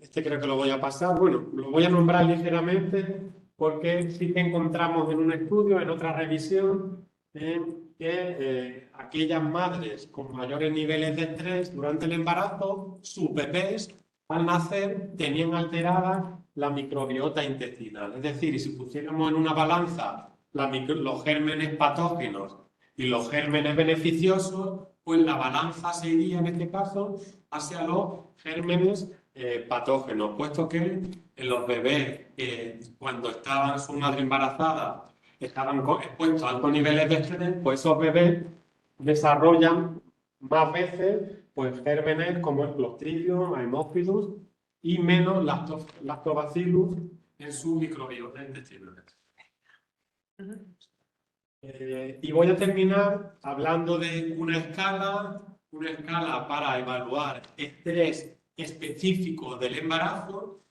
A: Este creo que lo voy a pasar, bueno, lo voy a nombrar ligeramente porque sí que encontramos en un estudio, en otra revisión, que aquellas madres con mayores niveles de estrés durante el embarazo, sus bebés al nacer tenían alterada la microbiota intestinal. Es decir, si pusiéramos en una balanza los gérmenes patógenos y los gérmenes beneficiosos, pues la balanza se iría en este caso hacia los gérmenes patógenos, puesto que en los bebés cuando estaban su madre embarazada estaban expuestos a altos niveles de estrés, pues esos bebés desarrollan más veces pues, gérmenes como el Clostridium, Haemophilus y menos Lactobacillus en su microbiota intestinal. Y voy a terminar hablando de una escala para evaluar estrés específico del embarazo.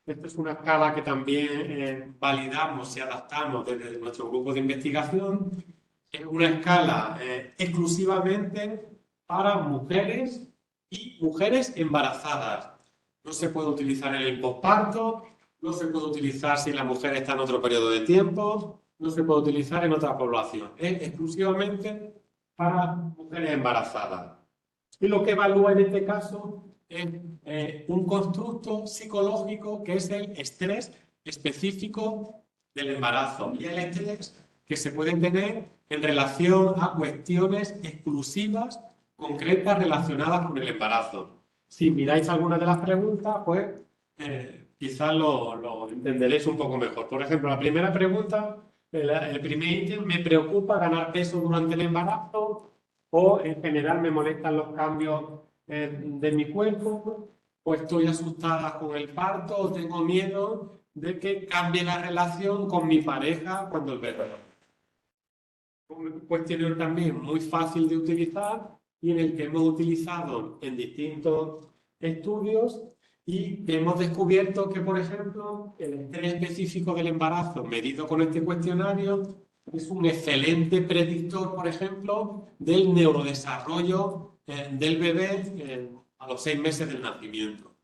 A: Esta es una escala que también validamos y adaptamos desde nuestro grupo de investigación. Es una escala exclusivamente para mujeres y mujeres embarazadas. No se puede utilizar en el posparto, no se puede utilizar si la mujer está en otro periodo de tiempo, no se puede utilizar en otra población. Es exclusivamente para mujeres embarazadas. Y lo que evalúa en este caso es un constructo psicológico que es el estrés específico del embarazo y el estrés que se pueden tener en relación a cuestiones exclusivas, concretas, relacionadas con el embarazo. Si miráis alguna de las preguntas, pues quizás lo entenderéis un poco mejor. Por ejemplo, la primera pregunta, el primer ítem, ¿me preocupa ganar peso durante el embarazo? O en general me molestan los cambios de mi cuerpo, o estoy asustada con el parto, o tengo miedo de que cambie la relación con mi pareja cuando el bebé. Un cuestionario también muy fácil de utilizar y en el que hemos utilizado en distintos estudios y hemos descubierto que, por ejemplo, el estrés específico del embarazo medido con este cuestionario es un excelente predictor, por ejemplo, del neurodesarrollo del bebé a los 6 meses del nacimiento.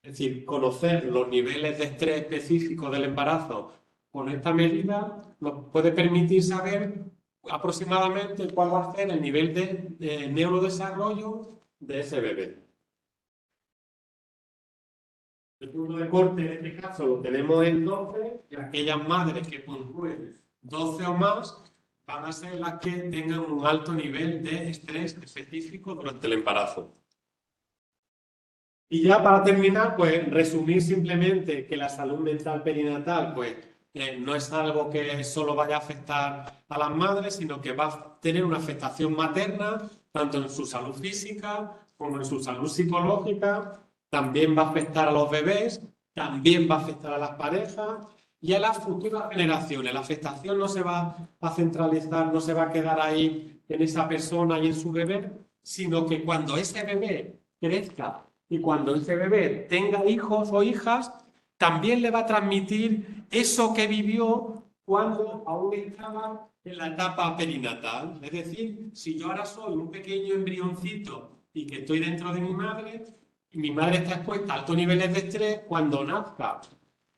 A: Es decir, conocer los niveles de estrés específicos del embarazo con esta medida nos puede permitir saber aproximadamente cuál va a ser el nivel de neurodesarrollo de ese bebé. El punto de corte en este caso lo tenemos en 12 y aquellas madres que puntúen 12 o más van a ser las que tengan un alto nivel de estrés específico durante el embarazo. Y ya para terminar, pues resumir simplemente que la salud mental perinatal, pues no es algo que solo vaya a afectar a las madres, sino que va a tener una afectación materna, tanto en su salud física como en su salud psicológica, también va a afectar a los bebés, también va a afectar a las parejas y a las futuras generaciones. La afectación no se va a centralizar, no se va a quedar ahí en esa persona y en su bebé, sino que cuando ese bebé crezca y cuando ese bebé tenga hijos o hijas, también le va a transmitir eso que vivió cuando aún estaba en la etapa perinatal. Es decir, si yo ahora soy un pequeño embrioncito y que estoy dentro de mi madre, y mi madre está expuesta a altos niveles de estrés, cuando nazca,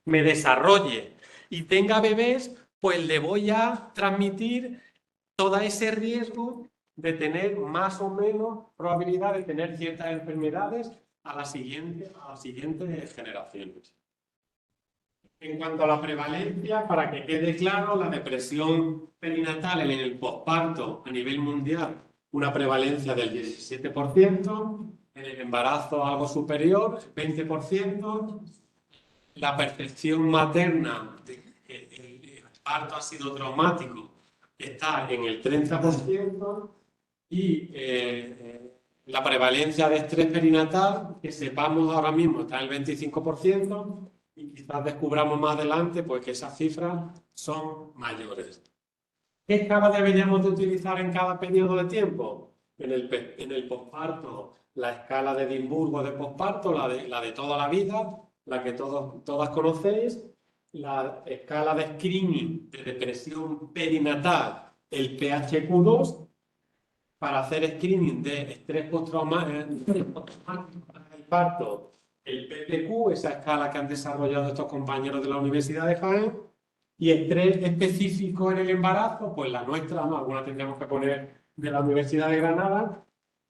A: me desarrolle y tenga bebés, pues le voy a transmitir todo ese riesgo de tener más o menos probabilidad de tener ciertas enfermedades a las siguientes generaciones. En cuanto a la prevalencia, para que quede claro, la depresión perinatal en el posparto a nivel mundial, una prevalencia del 17%, en el embarazo algo superior, 20%, la percepción materna de que el parto ha sido traumático está en el 30% y la prevalencia de estrés perinatal, que sepamos ahora mismo, está en el 25%, y quizás descubramos más adelante pues, que esas cifras son mayores. ¿Qué escala deberíamos de utilizar en cada periodo de tiempo? En el posparto, la escala de Edimburgo de posparto, la de toda la vida, la que todas conocéis, la escala de screening de depresión perinatal, el PHQ-2, para hacer screening de estrés postraumático del parto, el PPQ, esa escala que han desarrollado estos compañeros de la Universidad de Jaén, y estrés específico en el embarazo, pues la nuestra, ¿no? Alguna tendríamos que poner de la Universidad de Granada,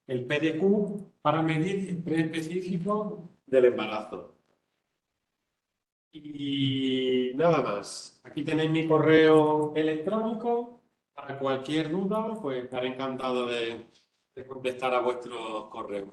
A: el PDQ, para medir estrés específico del embarazo. Y nada más. Aquí tenéis mi correo electrónico. Para cualquier duda, pues estaré encantado de contestar a vuestros correos.